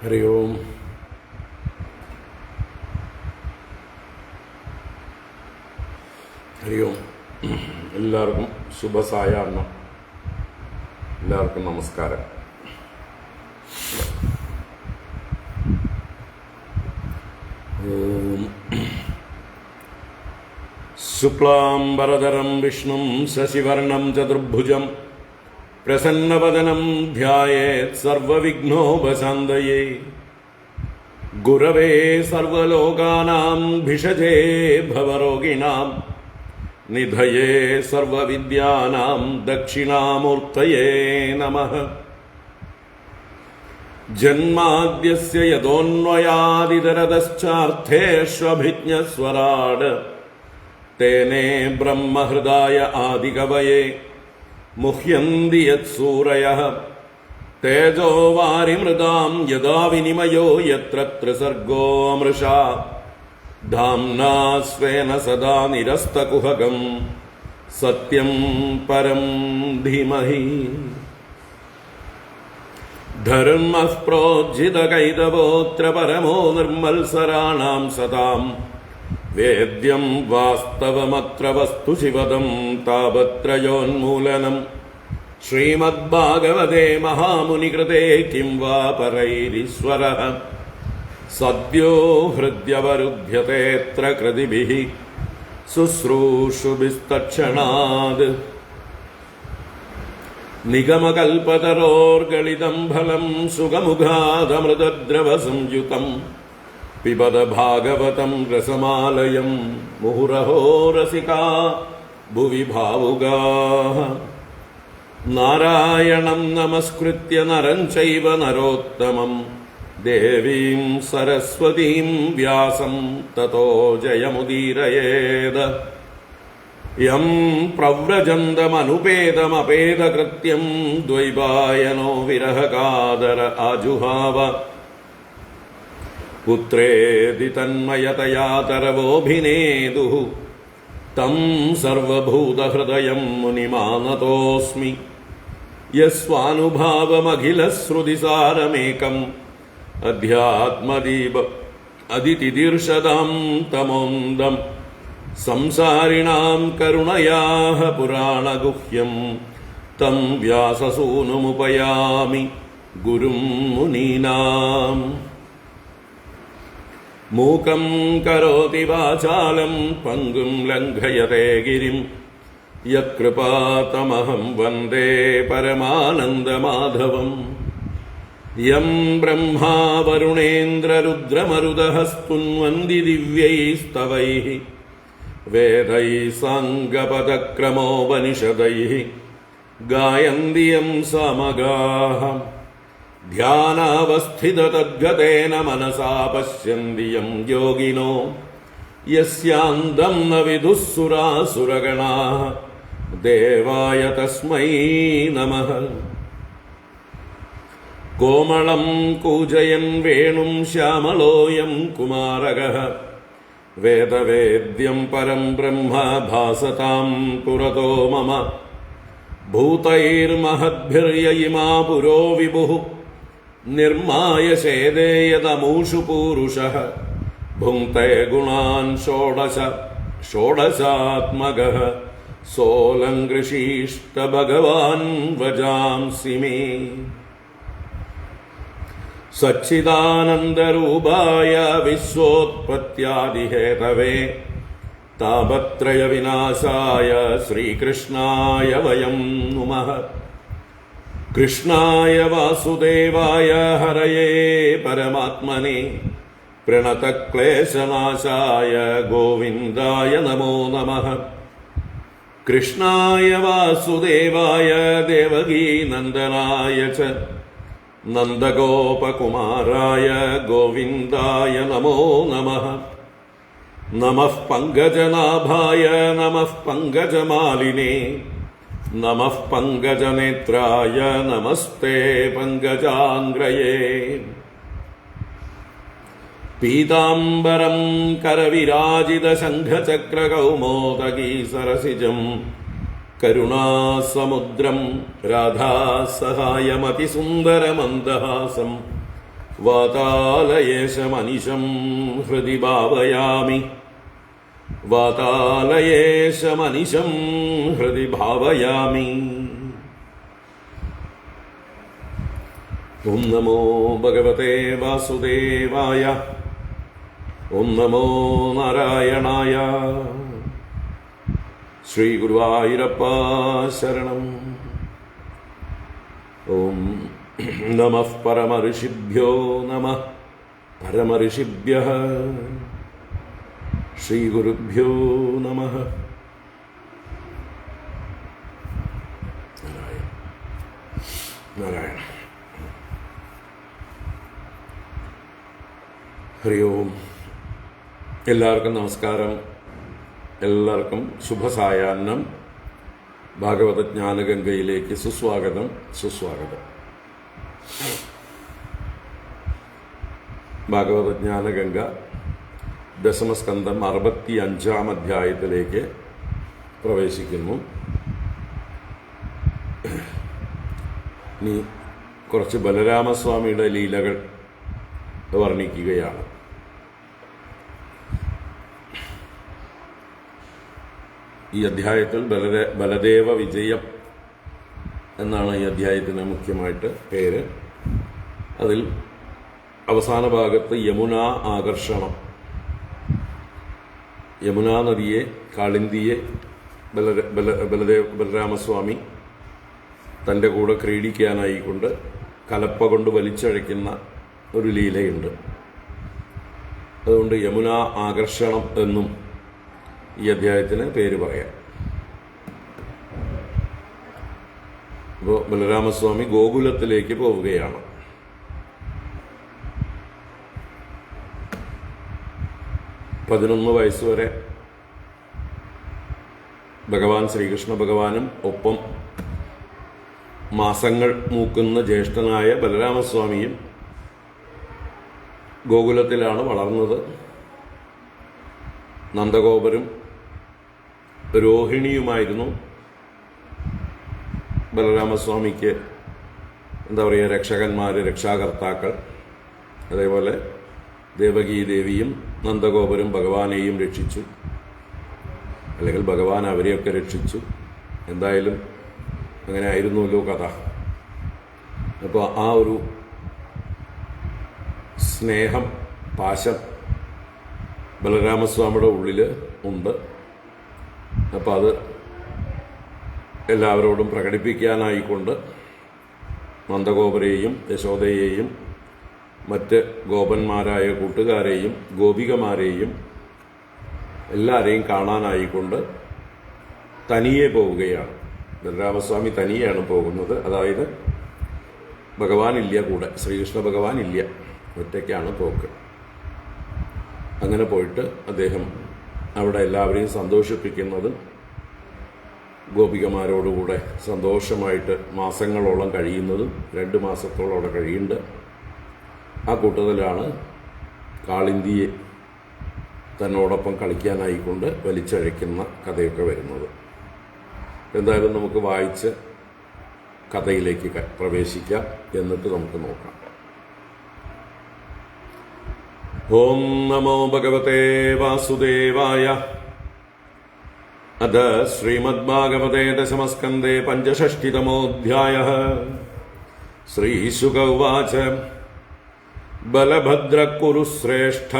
ഹരി ഓം. ഹരി ഓം. എല്ലാവർക്കും ശുഭസായാഹ്നം. എല്ലാവർക്കും നമസ്കാരം. ഓം. ശുക്ലാംബരധരം വിഷ്ണും ശശിവർണം ചതുർഭുജം പ്രസന്നവദനം ധ്യായേത് സർവവിഘ്നോപശാന്തയേ. ഗുരവേ സർവലോകാനാം ഭിഷജേ ഭവരോഗിണാം നിധയേ സർവവിദ്യാനാം ദക്ഷിണാമൂർത്തയേ നമഃ. ജന്മാദ്യസ്യ യതോന്വയാദിതരതശ്ചാർത്ഥേഷ്വഭിജ്ഞസ്വരാട് തേനേ ബ്രഹ്മഹൃദായ ആദികവയേ മുഹ്യന്തി യത്സൂരയഃ. തേജോ വാരിമൃതാം യദാ വിനിമയോ യത്ര ത്രിസർഗോ മൃഷാ ധാംനാ സ്വേന സദാ നിരസ്തകുഹകം സത്യം പരം ധീമഹി. ധർമ്മഃ പ്രോജ്ജിതകൈതവോऽത്ര പരമോ നിർമ്മൽസരാണാം സതാം വേദ്യം വാസ്തവമത്ര വസ്തു ശിവദം താപത്രയോന്മൂലനം. ശ്രീമദ്ഭാഗവതേ മഹാമുനികൃതേ കിം വാ പരൈരീശ്വരഃ സദ്യോ ഹൃദ്യവരുധ്യതേത്ര കൃതിഭിഃ ശുശ്രൂഷുഭിസ്തക്ഷണാത്. നിഗമകൽപതരോർഗളിതം ഫലം സുഖമുഖാദമൃതദ്രവസംയുതം പിബത ഭാഗവതം രസമാലയം മുഹുരഹോ രസികാ ഭുവി ഭാവുകാഃ. നാരായണം നമസ്കൃത്യ നരം ചൈവ നരോത്തമം ദേവീം സരസ്വതീം വ്യാസം തതോ ജയമുദീരയേത്. യം പ്രവ്രജന്തമനുപേതമപേതകൃത്യം ദ്വൈപായനോ വിരഹകാതര ആജുഹാവ. പുത്രേതി തന്മയതയാ തരവോഭിനേദുഃ തം സർവഭൂതഹൃദയം മുനിമാനതോസ്മി. യസ്വാനുഭാവമഖിലശ്രുതിസാരമേകം അധ്യാത്മദീപ അദിതിദീർഷതാം തമോന്ദം സംസാരിണാം കരുണയാഃ പുരാണഗുഹ്യം തം വ്യാസസൂനുമുപയാമി ഗുരും മുനീനാം. മൂകം കരോതി വാചാലം പങ്കും ലംഘയതേ ഗിരിം യത്കൃപാതമഹം വന്ദേ പരമാനന്ദമാധവം. യം ബ്രഹ്മാ വരുണേന്ദ്രരുദ്രമരുതഃ സ്തുന്വന്തി ദിവ്യൈസ്തവൈഃ വേദൈഃ സാംഗപദക്രമോപനിഷദൈഃ ഗായന്തി യം സാമഗാഃ. ധ്യാനാവസ്ഥിതതദ്ഗതേന മനസാ പശ്യന്തി യം യോഗിനോ യസ്യാന്തം ന വിദുഃ സുരാസുരഗണാഃ ദേവായ തസ്മൈ നമഃ. കോമളം കൂജയൻ വേണും ശ്യാമളോയം കുമാരകഃ വേദവേദ്യം പരം ബ്രഹ്മ ഭാസതാം പുരതോ മമ. ഭൂതൈർമഹദ്ഭിർയയിമാ പുരോ വിഭുഃ നിർമായ ശേദേയതമൂഷു പൂരുഷഃ ഭുങ്ക്തേ ഗുണാൻ ഷോഡശാത്മകഃ സോലങ്കൃഷീഷ്ട ഭഗവാൻ വജാംസി മേ. സച്ചിദാനന്ദരൂപായ വിശ്വോത്പത്യാദിഹേതവേ താപത്രയ വിനാശായ ശ്രീകൃഷ്ണായ വയം നുമഃ. കൃഷ്ണായ വാസുദേവായ ഹരയേ പരമാത്മനെ പ്രണതക്ലേശനാശായ ഗോവിന്ദായ നമോ നമഃ. കൃഷ്ണായ വാസുദേവായ ദേവകീനന്ദനായ ച നന്ദഗോപകുമാരായ ഗോവിന്ദായ നമോ നമഃ. നമഃ പങ്കജനാഭായ നമഃ പങ്കജമാലിനേ നമഃ പങ്കജനേത്രായ നമസ്തേ പങ്കജാംഗ്രയേ. പീതാംബരം കരവിരാജിതശംഖചക്രകൗമോദഗീ സരസിജം കരുണാസമുദ്രം രാധാസഹായമതിസുന്ദരമന്ദഹാസം വാതാലയേശമനിശം ഹൃദി ഭാവയാമി വാതാലയേശമനിശം ഹൃദി ഭാവയാമി. ഓം നമോ ഭഗവതേ വാസുദേവായ. ഓം നമോ നാരായണായ. ശ്രീ ഗുരുവായൂരപ്പ ശരണം. ഓം നമഃ പരമഋഷിഭ്യോ നമഃ പരമഋഷിഭ്യഃ. ശ്രീ ഗുരുഭ്യോ നമഃ. നാരായണ നാരായണ. ഹരി ഓം. എല്ലാവർക്കും നമസ്കാരം. എല്ലാവർക്കും ശുഭസായാഹ്നം. ഭാഗവത ജ്ഞാനഗംഗയിലേക്ക് സുസ്വാഗതം. സുസ്വാഗതം. ഭാഗവത ജ്ഞാനഗംഗ ദശമസ്കന്ധം 65-ാം അധ്യായത്തിലേക്ക് പ്രവേശിക്കുന്നു. ഇനി കുറച്ച് ബലരാമസ്വാമിയുടെ ലീലകൾ വർണ്ണിക്കുകയാണ്. ഈ അധ്യായത്തിൽ ബലദേവ വിജയം എന്നാണ് ഈ അധ്യായത്തിന് മുഖ്യമായിട്ട് പേര്. അതിൽ അവസാന ഭാഗത്ത് യമുനാ ആകർഷണം, യമുനാ നദിയെ, കാളിന്തിയെ ബലരാമസ്വാമി തൻ്റെ കൂടെ ക്രീഡിക്കാനായിക്കൊണ്ട് കലപ്പ കൊണ്ട് വലിച്ചഴയ്ക്കുന്ന ഒരു ലീലയുണ്ട്. അതുകൊണ്ട് യമുനാ ആകർഷണം എന്നും ഈ അധ്യായത്തിന് പേര് പറയാം. ഇപ്പോൾ ബലരാമസ്വാമി ഗോകുലത്തിലേക്ക് പോവുകയാണ്. പതിനൊന്ന് വയസ്സുവരെ ഭഗവാൻ ശ്രീകൃഷ്ണ ഭഗവാനും ഒപ്പം മാസങ്ങൾ മൂക്കുന്ന ജ്യേഷ്ഠനായ ബലരാമസ്വാമിയും ഗോകുലത്തിലാണ് വളർന്നത്. നന്ദഗോപരും രോഹിണിയുമായിരുന്നു ബലരാമസ്വാമിക്ക് എന്താ പറയുക, രക്ഷകന്മാർ, രക്ഷാകർത്താക്കൾ. അതേപോലെ ദേവകീദേവിയും നന്ദഗോപരും ഭഗവാനെയും രക്ഷിച്ചു, അല്ലെങ്കിൽ ഭഗവാൻ അവരെയൊക്കെ രക്ഷിച്ചു. എന്തായാലും അങ്ങനെ ആയിരുന്നല്ലോ കഥ. അപ്പോൾ ആ ഒരു സ്നേഹം, പാശം ബലരാമസ്വാമിയുടെ ഉള്ളിൽ ഉണ്ട്. അപ്പോൾ അത് എല്ലാവരോടും പ്രകടിപ്പിക്കാനായിക്കൊണ്ട് നന്ദഗോപരെയും യശോദയെയും മറ്റ് ഗോപന്മാരായ കൂട്ടുകാരെയും ഗോപികമാരെയും എല്ലാവരെയും കാണാനായിക്കൊണ്ട് തനിയെ പോവുകയാണ്. ബലരാമസ്വാമി തനിയാണ് പോകുന്നത്. അതായത് ഭഗവാനില്ല കൂടെ, ശ്രീകൃഷ്ണ ഭഗവാനില്ല, ഒറ്റയ്ക്കാണ് പോക്ക്. അങ്ങനെ പോയിട്ട് അദ്ദേഹം അവിടെ എല്ലാവരെയും സന്തോഷിപ്പിക്കുന്നതും ഗോപികമാരോടുകൂടെ സന്തോഷമായിട്ട് മാസങ്ങളോളം കഴിയുന്നതും, 2 മാസത്തോളം അവിടെ കഴിയുന്നുണ്ട്. ആ കൂട്ടത്തിലാണ് കാളിന്തിയെ തന്നോടൊപ്പം കളിക്കാനായിക്കൊണ്ട് വലിച്ചഴയ്ക്കുന്ന കഥയൊക്കെ വരുന്നത്. എന്തായാലും നമുക്ക് വായിച്ച് കഥയിലേക്ക് പ്രവേശിക്കാം. എന്നിട്ട് നമുക്ക് നോക്കാം. ഓം നമോ ഭഗവതേ വാസുദേവായ. അഥ ശ്രീമദ്ഭാഗവതേ ദശമസ്കന്ധേ 65-തമോऽധ്യായഃ. ശ്രീശുക ഉവാച. ബലഭദ്രകുരുശ്രേഷ്ഠ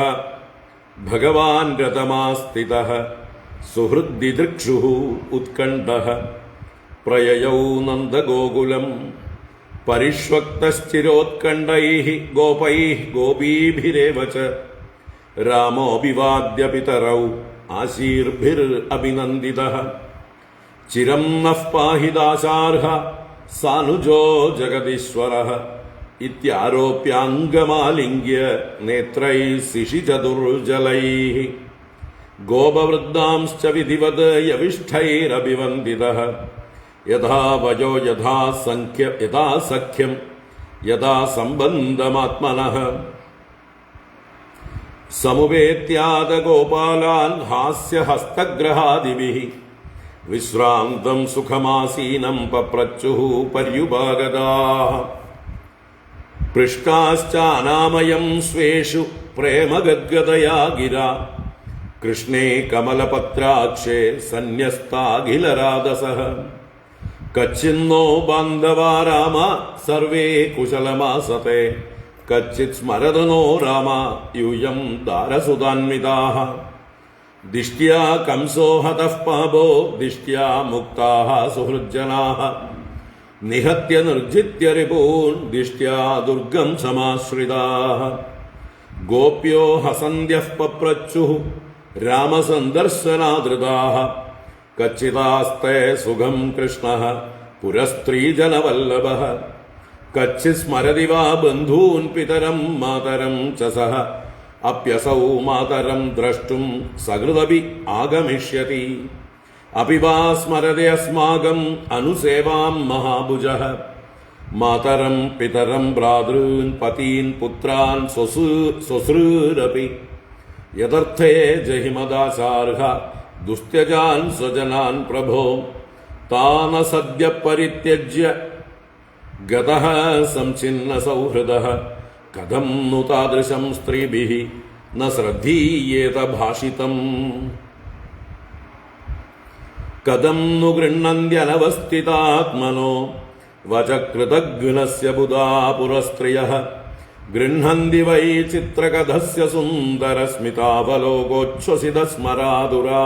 ഭഗവാൻ രതമാസ്ഥിതഃ സുഹൃദ്ദിദൃക്ഷുഃ ഉത്കണ്ഠഃ പ്രയയൗ നന്ദഗോകുലം പരിഷ്വക്തശ്ചിരോത്കണ്ഠൈഃ ഗോപൈഃ ഗോപീഭിരേവ ച രാമോऽഭിവാദ്യ പിതരൗ ആശീർഭിരഭിനന്ദിതഃ ചിരം നഃ പാഹി ദാശാർഹ സാനുജോ ജഗദീശ്വരഃ ഇത്യാരോപ്യാംഗമാലിംഗ്യ നേത്രൈഃ ശിശിചതുർജലൈഃ ഗോപവൃദ്ധാംശ്ച വിധിവത് യവിഷ്ഠൈരഭിവന്ദിതഃ യഥാ വയോ യഥാ സഖ്യം യഥാ സംബന്ധമാത്മനഃ സമുപേത്യാദ ഗോപാലാൻ ഹാസ്യഹസ്തഗ്രഹാദിഭിഃ വിശ്രാന്തം സുഖമാസീനം പപ്രച്ചുഃ പര്യുപാഗതാഃ പൃഷ്ടാശ്ചാനാമയം സ്വേഷു പ്രേമഗദ്ഗതയാ ഗിരാ കൃഷ്ണേ കമലപത്രാക്ഷേ സന്യസ്താഖിലരാധസഃ കച്ചിന്നോ ബാന്ധവാ രാമ സർവേ കുശലമാസത്തെ കച്ചിത് സ്മരതനോ രാമ യൂയം ദാരസുതാന്വിതാഃ ദിഷ്ട്യാ കംസോ ഹതഃ പാപോ ദിഷ്ട്യാ മുക്താഃ സുഹൃജ്ജനാഃ നിഹത്യ നിർജിത്യ റിപൂൻ ദിഷ്ട്യാ ദുർഗം സമാശ്രിതാഃ ഗോപ്യോ ഹസന്ത്യഃ പപ്രച്ഛുഃ രാമസന്ദർശനാദൃതാഃ കച്ചിതാസ്തേ സുഖം കൃഷ്ണഃ പുരസ്ത്രീജനവല്ലഭഃ കച്ചിത് സ്മരതി വാ ബന്ധൂൻ പിതരം മാതരം ച സഃ അപ്യസൗ മാതരം ദ്രഷ്ടും സഹൃദപി ആഗമിഷ്യതി അപി വാ സ്മരതി അസ്മാകം അനുസേവാം മഹാഭുജഃ മാതരം പിതരം ഭ്രാതॄൻ പതീൻ പുത്രാൻ സ്വസൃരപി യദർത്ഥേ ജഹിമദാസാർഹ ദുസ്ത്യജാൻ സ്വജനാൻ പ്രഭോ താന സദ്യ പരിത്യജ്യ ഗതഃ സംഛിന്ന സൗഹൃദഃ കഥം नु താദൃശം സ്ത്രീഭിഃ ന ശ്രദ്ധീയേത ഭാഷിതം കഥം नु ഗൃഹ്ണന്ത്യനവസ്ഥിതാത്മനോ വചകൃതഘ്നസ്യ ബുധാ പുരസ്ത്രിയഃ ഗൃഹ്ണന്തി വൈ ചിത്രകഥസ്യ സുന്ദരസ്മിതാവലോകോച്ഛ്വസിതസ്മരാതുരാ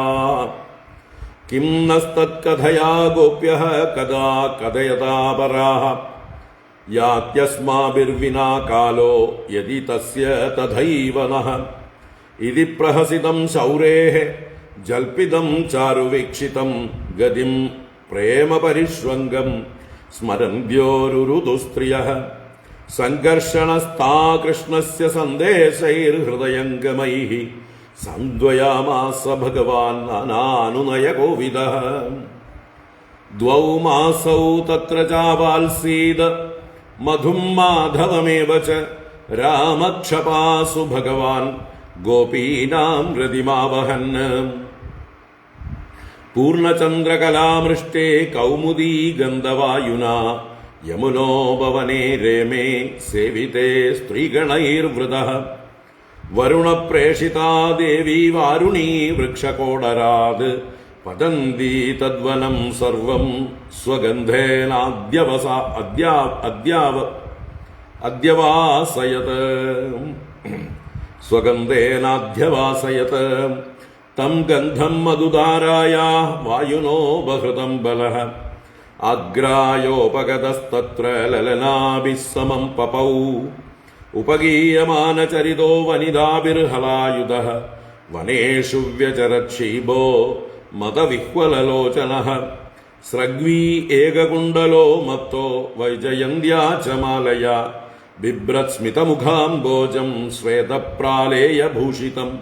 കിം നസ്തത്കഥയാ ഗോപ്യഃ കഥാ കഥയതാ പരാഃ യാത്യസ്മാഭിർവിനാ കാലോ യദി തസ്യ തഥൈവ നഃ ഇതി പ്രഹസിതം ശൗരേഃ ജൽപിതം ചാരുവീക്ഷിതം ഗതിം പ്രേമപരിഷ്വംഗം സ്മരന്ത്യോരുരുദുസ്ത്രിയഃ സംഘർഷണസ്ഥാ കൃഷ്ണസ്യ സന്ദേശൈർഹൃദയംഗമൈഃ സന്ദ്വയാമാസ ഭഗവാൻ നാനാനുനയകോവിദഃ ദ്വൗ മാസൗ തത്ര ചാവാൽസീദ മധും മാധവമേവ ച രാമക്ഷപാസു ഭഗവാൻ ഗോപീനാം ഹൃദിമാവഹൻ പൂർണ്ണചന്ദ്രകലാമൃഷ്ടേ കൗമുദീ ഗന്ധവായുനാ യമുനോപവനെ രേമേ സേവിതേ സ്ത്രീഗണൈർവൃതഃ വരുണപ്രേഷിതാ ദേവീ വാരുണീ വൃക്ഷകോടരാത് പതന്തി തദ്വനം സർവം സ്വഗന്ധേനാദ്യവാസയത് തം ഗന്ധം മധുധാരായാ വായുനോ ബഹൃതം ബലഃ ആഗ്രായോപഗതസ്തത്ര ലലനാഭിഃ സമം പപൗ ഉപഗീയമാനചരിതോ വനിതാഭിർഹലായുധഃ വനേഷു വ്യചരക്ഷീഭോ മതവിഹ്വലലോചനഃ സ്രഗ്വീ ഏകകുണ്ടലോ മത്തോ വൈജയന്ത്യാ ച മാലയാ ബിഭ്രത് സ്മിതമുഖാംബോജം ശ്വേതപ്രാലേയഭൂഷിതം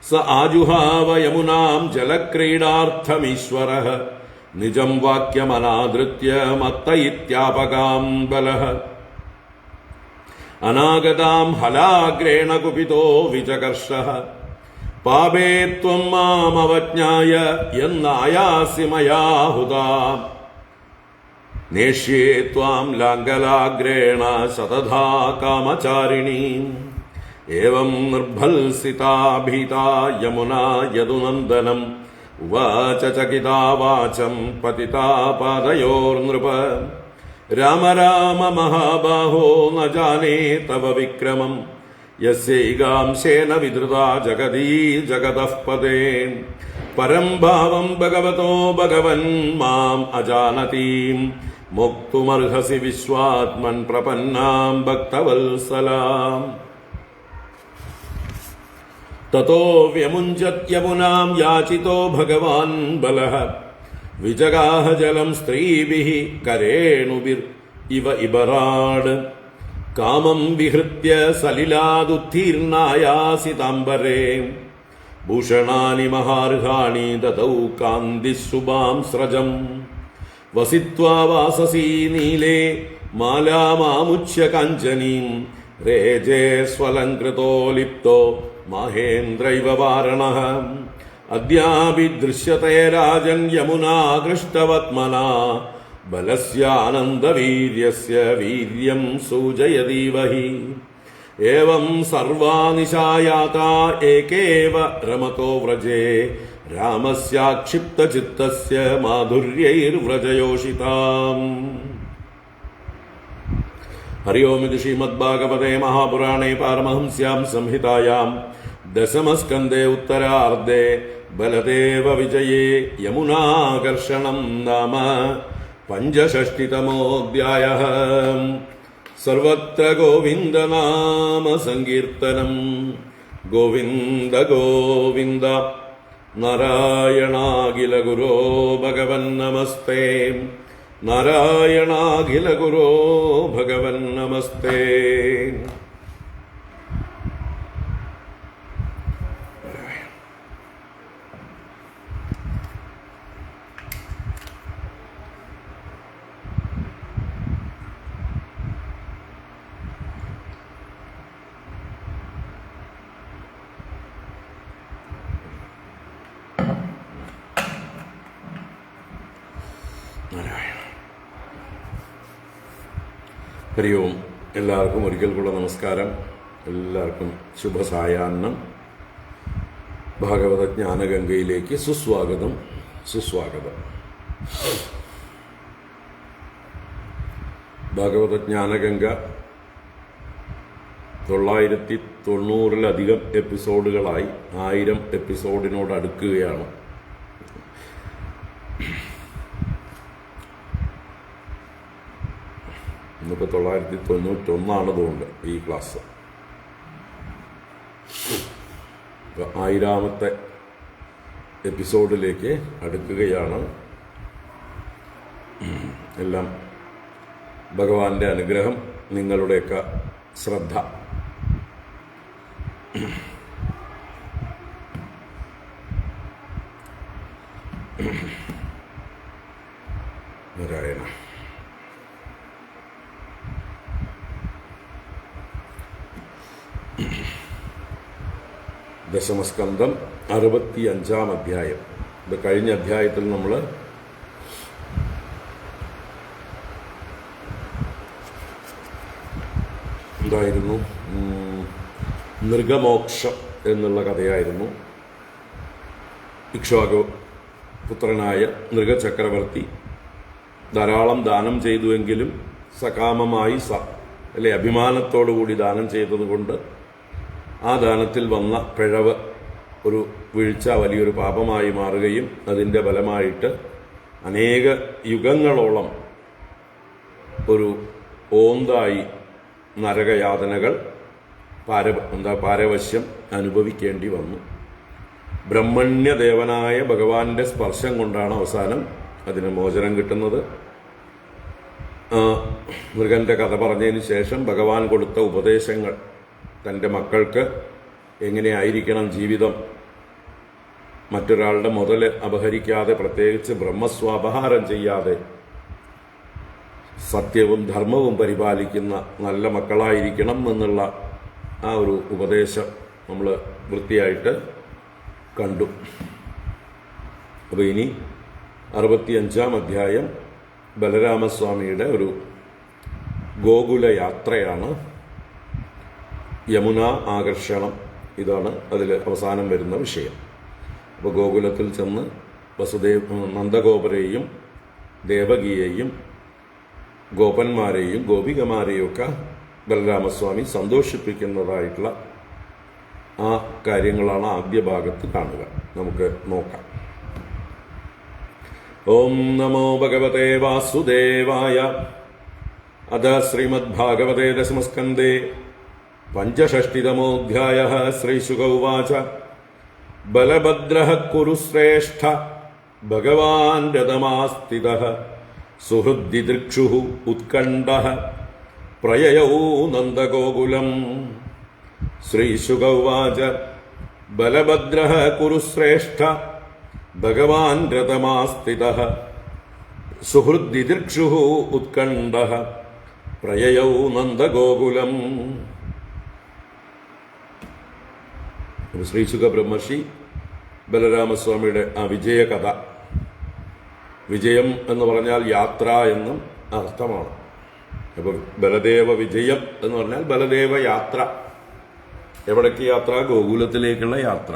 സ ആജുഹാവ യമുനാം ജലക്രീഡാർത്ഥമീശ്വരഃ നിജം വാക്യമനാദൃത്യ മത്ത ഇത്യാപകാം ബലഃ അനാഗതാം ഹലാഗ്രേണ കുപിതോ വിചകർഷഃ പാപേ ത്വം മാമവജ്ഞായ യന്നായാസി മയാ ഹുതാ നേഷ്യേ ത്വാം ലാംഗലാഗ്രേണ ശതധാ കാമചാരിണീം ഏവം നിർഭൽസിതാ ഭീതാ യമുനാ യദുനന്ദനം ഉവാച ചകിതാ വാചം പതിതാ പാദയോർനൃപ രാമ രാമ മഹാബാഹോ ന ജാനേ തവ വിക്രമം യസ്യൈകാംശേന വിധൃതാ ജഗതീ ജഗതഃ പദേ പരം ഭാവം ഭഗവതോ ഭഗവൻ മാം അജാനതീം മോക്തുമർഹസി വിശ്വാത്മൻ പ്രപന്നാം ഭക്തവത്സലാം തതോ വ്യമുഞ്ചത് യമുനാം യാചിതോ ഭഗവാൻ ബലഃ വിജഗാഹ ജലം സ്ത്രീഭിഃ കരേണുഭിർ ഇവ ഇബറാട് കാമം വിഹൃത്യ സലിലാദുത്തീർണായാസിതാംബരേ ഭൂഷണാനി മഹാർഹാണി ദദൗ കാന്തിശുഭാം സ്രജം വസിത്വാ വാസസി നീലേ മാലാമാമുച്യ കാഞ്ചനീം രേജേ സ്വലംകൃതോ ലിപ്തോ മഹേന്ദ്രൈവ വാരണഃ അദ്യാപി ദൃശ്യത്തെ രാജൻ യമുനാ കൃഷ്ടവത്മനാ ബലസ്യാനന്ദവീര്യസ്യ വീര്യം സൂചയതീവഹി ഏവം സർവാനിശായാതാ ഏകേവ രമതോ വ്രജേ രാമസ്യാക്ഷിപ്തചിത്തസ്യ മാധുര്യൈർവ്രജയോഷിതാം. ഹരി ഓം. ഇത് ശ്രീമദ്ഭാഗവതേ മഹാപുരാണേ പാരമഹംസ്യാം സംഹിതായാം ദശമസ്കന്ധേ ഉത്തരാർദ്ധേ ബലദേവ വിജയേ യമുനാകർഷണം നാമ പഞ്ചഷഷ്ടിതമോऽധ്യായഃ. സർവത്ര ഗോവിന്ദനാമ സങ്കീർത്തനം. ഗോവിന്ദ ഗോവിന്ദ. നാരായണാഖില ഗുരോ ഭഗവൻ നമസ്തേ. നാരായണാഖില ഗുരോ ഭഗവൻ നമസ്തേ. ഹരി ഓം. എല്ലാവർക്കും ഒരിക്കൽ കൂടെ നമസ്കാരം. എല്ലാവർക്കും ശുഭസായാഹ്നം. ഭാഗവത ജ്ഞാനഗംഗയിലേക്ക് സുസ്വാഗതം. ഭാഗവത ജ്ഞാനഗംഗ 990-ലധികം എപ്പിസോഡുകളായി 1000 എപ്പിസോഡിനോട് അടുക്കുകയാണ്. ഇന്നിപ്പോൾ 991 തോന്നുന്നുണ്ട് ഈ ക്ലാസ്. 1000-ാമത്തെ എപ്പിസോഡിലേക്ക് അടുക്കുകയാണ്. എല്ലാം ഭഗവാന്റെ അനുഗ്രഹം, നിങ്ങളുടെയൊക്കെ ശ്രദ്ധ. നാരായണ. ദശമസ്കന്ധം 65-ാം അധ്യായം. ഇത് കഴിഞ്ഞ അധ്യായത്തിൽ നമ്മൾ എന്തായിരുന്നു? നൃഗമോക്ഷം എന്നുള്ള കഥയായിരുന്നു. ഇക്ഷ്വാകു പുത്രനായ നൃഗചക്രവർത്തി ധാരാളം ദാനം ചെയ്തുവെങ്കിലും സകാമമായി അഭിമാനത്തോടുകൂടി ദാനം ചെയ്തതുകൊണ്ട് ആ ദാനത്തിൽ വന്ന പിഴവ് ഒരു വീഴ്ച വലിയൊരു പാപമായി മാറുകയും അതിൻ്റെ ഫലമായിട്ട് അനേക യുഗങ്ങളോളം ഒരു ഓന്തായി നരകയാതനകൾ പാരവശ്യം അനുഭവിക്കേണ്ടി വന്നു. ബ്രഹ്മണ്യദേവനായ ഭഗവാന്റെ സ്പർശം കൊണ്ടാണ് അവസാനം അതിന് മോചനം കിട്ടുന്നത്. മൃഗന്റെ കഥ പറഞ്ഞതിന് ശേഷം ഭഗവാൻ കൊടുത്ത ഉപദേശങ്ങൾ, തൻ്റെ മക്കൾക്ക് എങ്ങനെയായിരിക്കണം ജീവിതം, മറ്റൊരാളുടെ മുതൽ അപഹരിക്കാതെ, പ്രത്യേകിച്ച് ബ്രഹ്മസ്വാപഹാരം ചെയ്യാതെ സത്യവും ധർമ്മവും പരിപാലിക്കുന്ന നല്ല മക്കളായിരിക്കണം എന്നുള്ള ആ ഒരു ഉപദേശം നമ്മൾ വൃത്തിയായിട്ട് കണ്ടു. അപ്പോൾ ഇനി 65-ാം അധ്യായം ബലരാമസ്വാമിയുടെ ഒരു ഗോകുല യാത്രയാണ്. യമുന ആകർഷണം, ഇതാണ് അതിൽ അവസാനം വരുന്ന വിഷയം. അപ്പോൾ ഗോകുലത്തിൽ ചെന്ന് നന്ദഗോപരെയും ദേവകിയെയും ഗോപന്മാരെയും ഗോപികമാരെയും ഒക്കെ ബലരാമസ്വാമി സന്തോഷിപ്പിക്കുന്നതായിട്ടുള്ള ആ കാര്യങ്ങളാണ് ആദ്യ ഭാഗത്ത് കാണുക. നമുക്ക് നോക്കാം. ഓം നമോ ഭഗവതേ വാസുദേവായ. അഥ ശ്രീമദ്ഭാഗവതേ ദശമസ്കന്ധേ പഞ്ചഷഷ്ടിതമോऽധ്യായഃ. ശ്രീശുക ഉവാച. ബലഭദ്രഃ കുരുശ്രേഷ്ഠ ഭഗവാൻ രഥമാസ്ഥിതഃ സുഹൃദ്ദിദൃക്ഷുഃ ഉത്കണ്ഠഃ പ്രയയൗ നന്ദഗോകുലം. ശ്രീശുക ഉവാച. ബലഭദ്രഃ കുരുശ്രേഷ്ഠ ഭഗവാൻ രഥമാസ്ഥിതഃ സുഹൃദ്ദിദൃക്ഷുഃ ഉത്കണ്ഠഃ പ്രയയൗ നന്ദഗോകുലം. ശ്രീശുക ബ്രഹ്മർഷി ബലരാമസ്വാമിയുടെ ആ വിജയകഥ വിജയം എന്ന് പറഞ്ഞാൽ യാത്ര എന്നും അർത്ഥമാണ്. അപ്പോൾ ബലദേവ വിജയം എന്ന് പറഞ്ഞാൽ ബലദേവ യാത്ര. എവിടേക്ക് യാത്ര? ഗോകുലത്തിലേക്കുള്ള യാത്ര.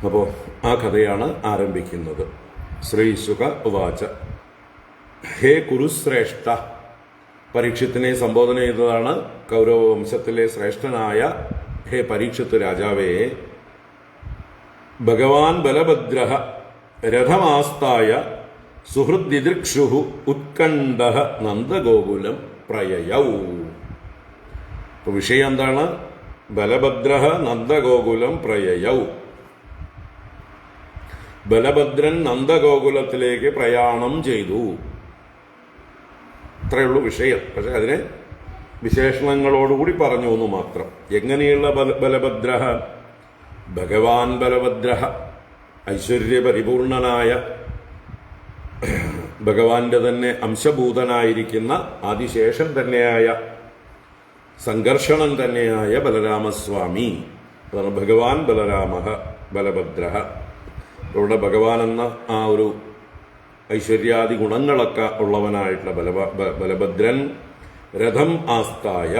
അപ്പോൾ ആ കഥയാണ് ആരംഭിക്കുന്നത്. ശ്രീശുക ഉവാച. ഹേ കുരുശ്രേഷ്ഠ. പരീക്ഷത്തിനെ സംബോധന ചെയ്തതാണ്. കൗരവ വംശത്തിലെ ശ്രേഷ്ഠനായ ഹേ പരീക്ഷത്ത് രാജാവേ, ഭഗവാൻ ബലഭദ്ര രഥമാസ്തായ സുഹൃദ്ദിദൃക്ഷു ഉത്കണ്ഠ നന്ദഗോകുലം പ്രയയൗ. ഇപ്പൊ വിഷയം എന്താണ്? ബലഭദ്ര നന്ദഗോകുലം പ്രയയൗ. ബലഭദ്രൻ നന്ദഗോകുലത്തിലേക്ക് പ്രയാണം ചെയ്തു. ഇത്രയുള്ളൂ വിഷയം. പക്ഷെ അതിനെ വിശേഷണങ്ങളോടുകൂടി പറഞ്ഞു എന്ന് മാത്രം. എങ്ങനെയുള്ള ബലഭദ്ര? ഭഗവാൻ ബലഭദ്ര, ഐശ്വര്യപരിപൂർണനായ ഭഗവാന്റെ തന്നെ അംശഭൂതനായിരിക്കുന്ന ആദിശേഷൻ തന്നെയായ സംഘർഷണൻ തന്നെയായ ബലരാമസ്വാമി. അതാണ് ഭഗവാൻ ബലരാമ ബലഭദ്ര. ഇവിടെ ഭഗവാൻ എന്ന ആ ഒരു ഐശ്വര്യാദി ഗുണങ്ങളൊക്കെ ഉള്ളവനായിട്ടുള്ള ബലഭദ്രൻ രഥം ആസ്തായ,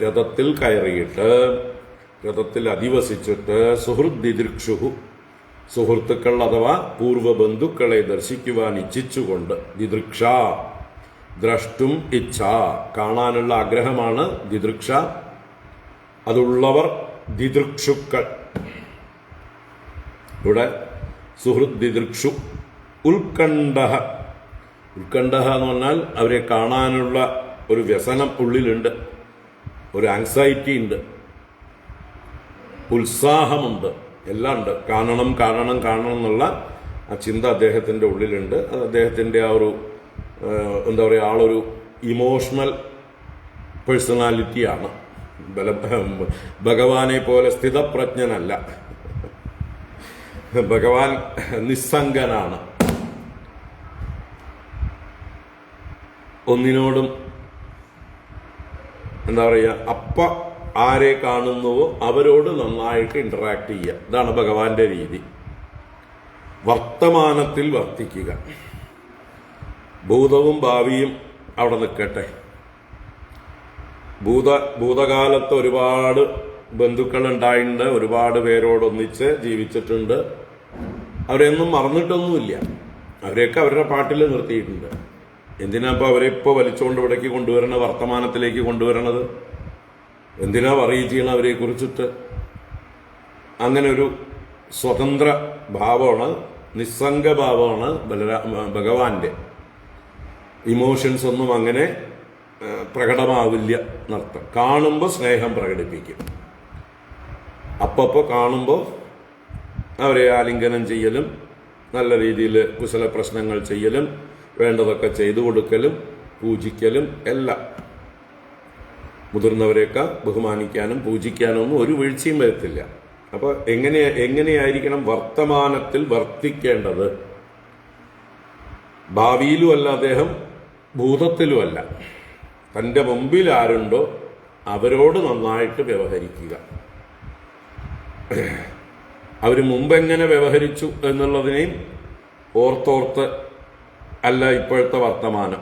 രഥത്തിൽ കയറിയിട്ട്, രഥത്തിൽ അധിവസിച്ചിട്ട്, സുഹൃദ്ദിദൃക്ഷു, സുഹൃത്തുക്കൾ അഥവാ പൂർവ്വ ബന്ധുക്കളെ ദർശിക്കുവാൻ ഇച്ഛിച്ചുകൊണ്ട്, ദിദൃക്ഷ ദ്രഷ്ടും ഇച്ഛ, കാണാനുള്ള ആഗ്രഹമാണ് ദിദൃക്ഷ. അതുള്ളവർ ദിദൃക്ഷുക്കൾ. ഇവിടെ സുഹൃദ് ദിദൃക്ഷു. ഉത്കണ്ഠ. ഉത്കണ്ഠ എന്ന് പറഞ്ഞാൽ അവരെ കാണാനുള്ള ഒരു വ്യസനം ഉള്ളിലുണ്ട്, ഒരു ആങ്സൈറ്റി ഉണ്ട്, ഉത്സാഹമുണ്ട്, എല്ലാം ഉണ്ട്. കാണണം കാണണം കാണണം എന്നുള്ള ആ ചിന്ത അദ്ദേഹത്തിൻ്റെ ഉള്ളിലുണ്ട്. അത് അദ്ദേഹത്തിൻ്റെ ആ ഒരു എന്താ പറയുക, ആളൊരു ഇമോഷണൽ പേഴ്സണാലിറ്റിയാണ്. ഭഗവാനെ പോലെ സ്ഥിതപ്രജ്ഞനല്ല. ഭഗവാൻ നിസ്സംഗനാണ്. ഒന്നിനോടും എന്താ പറയുക, ആരെ കാണുന്നുവോ അവരോട് നന്നായിട്ട് ഇന്ററാക്ട് ചെയ്യുക. ഇതാണ് ഭഗവാന്റെ രീതി. വർത്തമാനത്തിൽ വർത്തിക്കുക. ഭൂതവും ഭാവിയും അവിടെ നിൽക്കട്ടെ. ഭൂതകാലത്ത് ഒരുപാട് ബന്ധുക്കൾ ഉണ്ടായിട്ടുണ്ട്, ഒരുപാട് പേരോടൊന്നിച്ച് ജീവിച്ചിട്ടുണ്ട്. അവരെയൊന്നും മറന്നിട്ടൊന്നുമില്ല. അവരെയൊക്കെ അവരുടെ പാട്ടിൽ നിർത്തിയിട്ടുണ്ട്. എന്തിനാ ഇപ്പോൾ അവരെ ഇപ്പോൾ വലിച്ചുകൊണ്ട് ഇവിടേക്ക് കൊണ്ടുവരണത്, വർത്തമാനത്തിലേക്ക് കൊണ്ടുവരണത്? എന്തിനാ പറയുക ചെയ്യണം അവരെ കുറിച്ചിട്ട്? അങ്ങനെ ഒരു സ്വതന്ത്ര ഭാവമാണ്, നിസ്സംഗ ഭാവമാണ് ഭഗവാന്റെ. ഇമോഷൻസ് ഒന്നും അങ്ങനെ പ്രകടമാവില്ല എന്നർത്ഥം. കാണുമ്പോൾ സ്നേഹം പ്രകടിപ്പിക്കും. അപ്പപ്പോൾ കാണുമ്പോൾ അവരെ ആലിംഗനം ചെയ്യലും, നല്ല രീതിയിൽ കുശല പ്രശ്നങ്ങൾ ചെയ്യലും, വേണ്ടതൊക്കെ ചെയ്തു കൊടുക്കലും, പൂജിക്കലും എല്ലാം. മുതിർന്നവരെയൊക്കെ ബഹുമാനിക്കാനും പൂജിക്കാനും ഒന്നും ഒരു വീഴ്ചയും വരത്തില്ല. അപ്പോൾ എങ്ങനെയായിരിക്കണം വർത്തമാനത്തിൽ വർത്തിക്കേണ്ടത്? ഭാവിയിലുമല്ല അദ്ദേഹം, ഭൂതത്തിലുമല്ല. തൻ്റെ മുമ്പിൽ ആരുണ്ടോ അവരോട് നന്നായിട്ട് വ്യവഹരിക്കുക. അവർ മുമ്പെങ്ങനെ വ്യവഹരിച്ചു എന്നുള്ളതിനെയും ഓർത്തോർത്ത് അല്ല ഇപ്പോഴത്തെ വർത്തമാനം,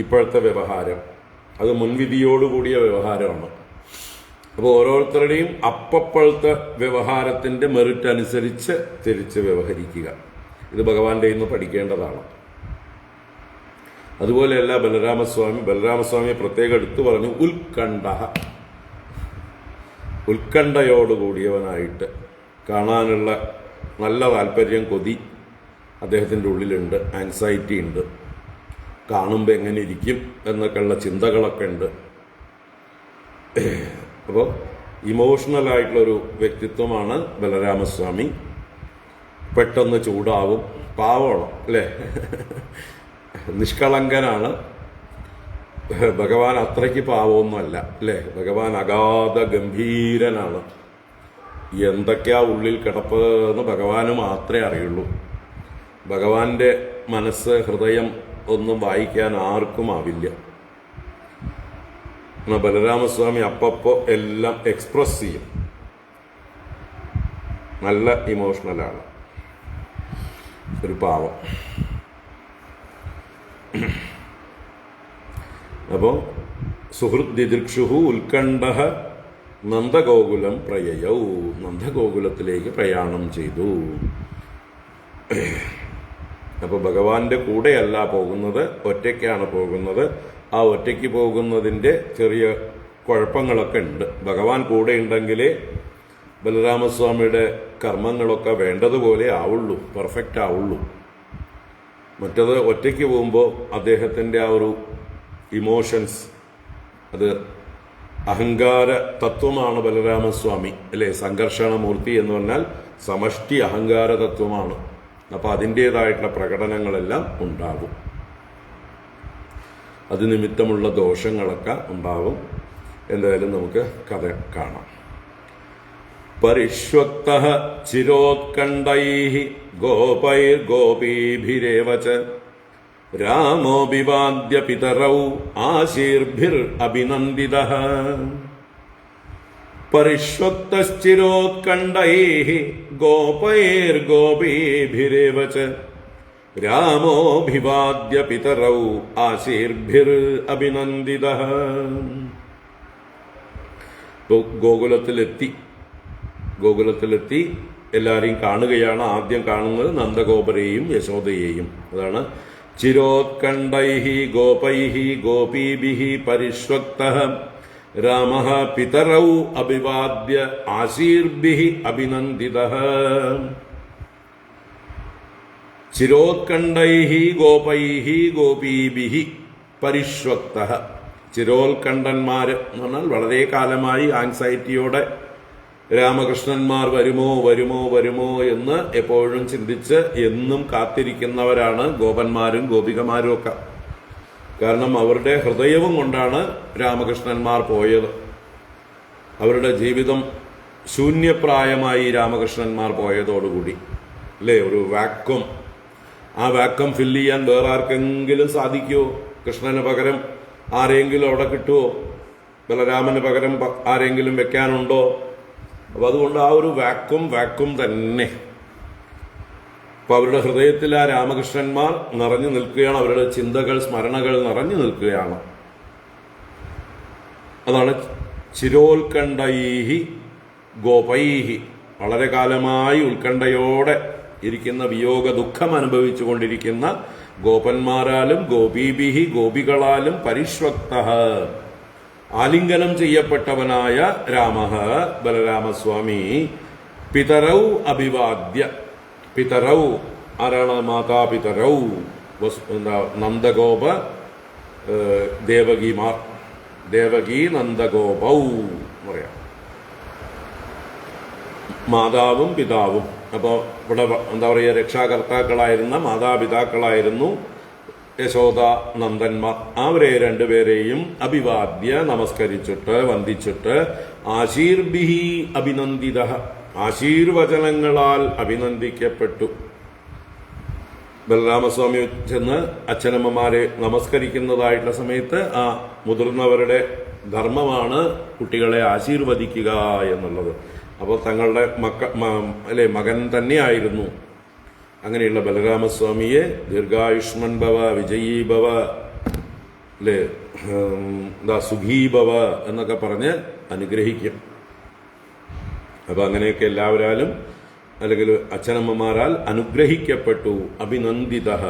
ഇപ്പോഴത്തെ വ്യവഹാരം. അത് മുൻവിധിയോടുകൂടിയ വ്യവഹാരമാണ്. അപ്പോൾ ഓരോരുത്തരുടെയും അപ്പപ്പോഴത്തെ വ്യവഹാരത്തിൻ്റെ മെറിറ്റ് അനുസരിച്ച് തിരിച്ച് വ്യവഹരിക്കുക. ഇത് ഭഗവാന്റെ ഇന്ന് പഠിക്കേണ്ടതാണ്. അതുപോലെയല്ല ബലരാമസ്വാമി പ്രത്യേകം എടുത്തു പറഞ്ഞു, ഉത്കണ്ഠയോടുകൂടിയവനായിട്ട് കാണാനുള്ള നല്ല താല്പര്യം, കൊതി അദ്ദേഹത്തിൻ്റെ ഉള്ളിലുണ്ട്. ആങ്സൈറ്റി ഉണ്ട്. കാണുമ്പോൾ എങ്ങനെ ഇരിക്കും എന്നൊക്കെയുള്ള ചിന്തകളൊക്കെ ഉണ്ട്. അപ്പോൾ ഇമോഷണലായിട്ടുള്ളൊരു വ്യക്തിത്വമാണ് ബലരാമസ്വാമി. പെട്ടെന്ന് ചൂടാവും. പാവമാണ് അല്ലേ? നിഷ്കളങ്കനാണ്. ഭഗവാൻ അത്രയ്ക്ക് പാവമൊന്നുമല്ല അല്ലേ? ഭഗവാൻ അഗാധ ഗംഭീരനാണ്. എന്തൊക്കെയാ ഉള്ളിൽ കിടപ്പ് എന്ന് ഭഗവാന് മാത്രമേ അറിയുള്ളൂ. ഭഗവാന്റെ മനസ്സ്, ഹൃദയം ഒന്നും വായിക്കാൻ ആർക്കും ആവില്ല. ബലരാമസ്വാമി അപ്പപ്പോൾ എല്ലാം എക്സ്പ്രസ് ചെയ്യും. നല്ല ഇമോഷണലാണ്. ഒരു പാവം. അപ്പോൾ സുഹൃത് ദിദൃക്ഷുഹു ഉത്കണ്ഠ നന്ദഗോകുലം പ്രയയൗ, നന്ദഗോകുലത്തിലേക്ക് പ്രയാണം ചെയ്തു. അപ്പോൾ ഭഗവാന്റെ കൂടെയല്ല പോകുന്നത്, ഒറ്റയ്ക്കാണ് പോകുന്നത്. ആ ഒറ്റയ്ക്ക് പോകുന്നതിൻ്റെ ചെറിയ കുഴപ്പങ്ങളൊക്കെ ഉണ്ട്. ഭഗവാൻ കൂടെ ഉണ്ടെങ്കിലേ ബലരാമസ്വാമിയുടെ കർമ്മങ്ങളൊക്കെ വേണ്ടതുപോലെ ആവുള്ളൂ, പെർഫെക്റ്റ് ആവുള്ളൂ. മറ്റത് ഒറ്റയ്ക്ക് പോകുമ്പോൾ അദ്ദേഹത്തിൻ്റെ ആ ഒരു ഇമോഷൻസ്, അത് അഹങ്കാര തത്വമാണ് ബലരാമസ്വാമി അല്ലേ. സംഘർഷണമൂർത്തി എന്ന് പറഞ്ഞാൽ സമഷ്ടി അഹങ്കാര തത്വമാണ്. അപ്പം അതിൻ്റേതായിട്ടുള്ള പ്രകടനങ്ങളെല്ലാം ഉണ്ടാകും. അത് നിമിത്തമുള്ള ദോഷങ്ങളൊക്കെ ഉണ്ടാവും. എന്തായാലും നമുക്ക് കഥ കാണാം. പരിഷ്വക്തഃ ചിരോത്കണ്ഠൈഃ ഗോപൈർഗോപീഭിരേവ ച രാമോऽഭിവാദ്യ പിതരൗ ആശീർഭിർ അഭിനന്ദിതഃ. പരിഷ്വക്തശ്ചിരോത്കണ്ഠൈഃ ഗോപൈർഗോപീഭിരേവ ച രാമോऽഭിവാദ്യ പിതരൗ ആശീർഭിർ അഭിനന്ദിതഃ. ഗോകുലത്തിലെത്തി എല്ലാവരെയും കാണുകയാണ്. ആദ്യം കാണുന്നത് നന്ദഗോപരെയും യശോദയെയും. അതാണ് ചിരോത്കണ്ഠൈഃ ഗോപൈഃ ഗോപീഭിഃ പരിഷ്വക്തഃ രാമഃ പിതരൗ അഭിവാദ്യ ആശീർഭിഃ അഭിനന്ദിതഃ. ചിരോത്കണ്ഠൈഃ ഗോപൈഃ ഗോപീഭിഃ പരിഷ്വക്തഃ. ചിരോത്കണ്ഠന്മാര് എന്ന് പറഞ്ഞാൽ വളരെ കാലമായി ആൻസൈറ്റിയോടെ രാമകൃഷ്ണന്മാർ വരുമോ വരുമോ വരുമോ എന്ന് എപ്പോഴും ചിന്തിച്ച് എന്നും കാത്തിരിക്കുന്നവരാണ് ഗോപന്മാരും ഗോപികമാരും ഒക്കെ. കാരണം അവരുടെ ഹൃദയവും കൊണ്ടാണ് രാമകൃഷ്ണന്മാർ പോയത്. അവരുടെ ജീവിതം ശൂന്യപ്രായമായി രാമകൃഷ്ണന്മാർ പോയതോടുകൂടി അല്ലേ, ഒരു വാക്വം. ആ വാക്വം ഫില്ല് ചെയ്യാൻ വേറെ ആർക്കെങ്കിലും സാധിക്കുമോ? കൃഷ്ണന് പകരം ആരെങ്കിലും അവിടെ കിട്ടുമോ? ബലരാമന് പകരം ആരെങ്കിലും വെക്കാനുണ്ടോ? അപ്പം അതുകൊണ്ട് ആ ഒരു വാക്വം തന്നെ. അപ്പൊ അവരുടെ ഹൃദയത്തിൽ ആ രാമകൃഷ്ണന്മാർ നിറഞ്ഞു നിൽക്കുകയാണ്. അവരുടെ ചിന്തകൾ, സ്മരണകൾ നിറഞ്ഞു നിൽക്കുകയാണ്. അതാണ് ചിരോത്കണ്ഠൈഹി ഗോപൈഹി. വളരെ കാലമായി ഉത്കണ്ഠയോടെ ഇരിക്കുന്ന, വിയോഗ ദുഃഖം അനുഭവിച്ചു കൊണ്ടിരിക്കുന്ന ഗോപന്മാരാലും ഗോപീഭിഹി ഗോപികളാലും പരിഷ്വക്തഃ ആലിംഗനം ചെയ്യപ്പെട്ടവനായ രാമഃ ബലരാമസ്വാമി പിതരൗ അഭിവാദ്യ. പിതരൗ ആരാണ്? മാതാപിതരൗ. നന്ദഗോപ ദേവകിമാർ, ദേവകി നന്ദഗോപൗ എന്ന് പറയാം. മാതാവും പിതാവും. അപ്പോൾ ഇവിടെ എന്താ പറയുക, രക്ഷാകർത്താക്കളായിരുന്ന മാതാപിതാക്കളായിരുന്നു യശോദ നന്ദന്മാർ. അവരെ രണ്ടുപേരെയും അഭിവാദ്യ നമസ്കരിച്ചിട്ട് വന്ദിച്ചിട്ട് ആശീർഭിഹി അഭിനന്ദിതഃ, ആശീർവചനങ്ങളാൽ അഭിനന്ദിക്കപ്പെട്ടു. ബലരാമസ്വാമി ചെന്ന് അച്ഛനമ്മമാരെ നമസ്കരിക്കുന്നതായിട്ടുള്ള സമയത്ത് ആ മുതിർന്നവരുടെ ധർമ്മമാണ് കുട്ടികളെ ആശീർവദിക്കുക എന്നുള്ളത്. അപ്പോൾ തങ്ങളുടെ മകൻ തന്നെയായിരുന്നു. അങ്ങനെയുള്ള ബലരാമസ്വാമിയെ ദീർഘായുഷ്മൻ ഭവ, വിജയീ ഭവ, അല്ലേ, സുഖീ ഭവ എന്നൊക്കെ പറഞ്ഞ് അനുഗ്രഹിക്കും. അപ്പൊ അങ്ങനെയൊക്കെ എല്ലാവരാലും അല്ലെങ്കിൽ അച്ഛനമ്മമാരാൽ അനുഗ്രഹിക്കപ്പെട്ടു. അഭിനന്ദിതഃ.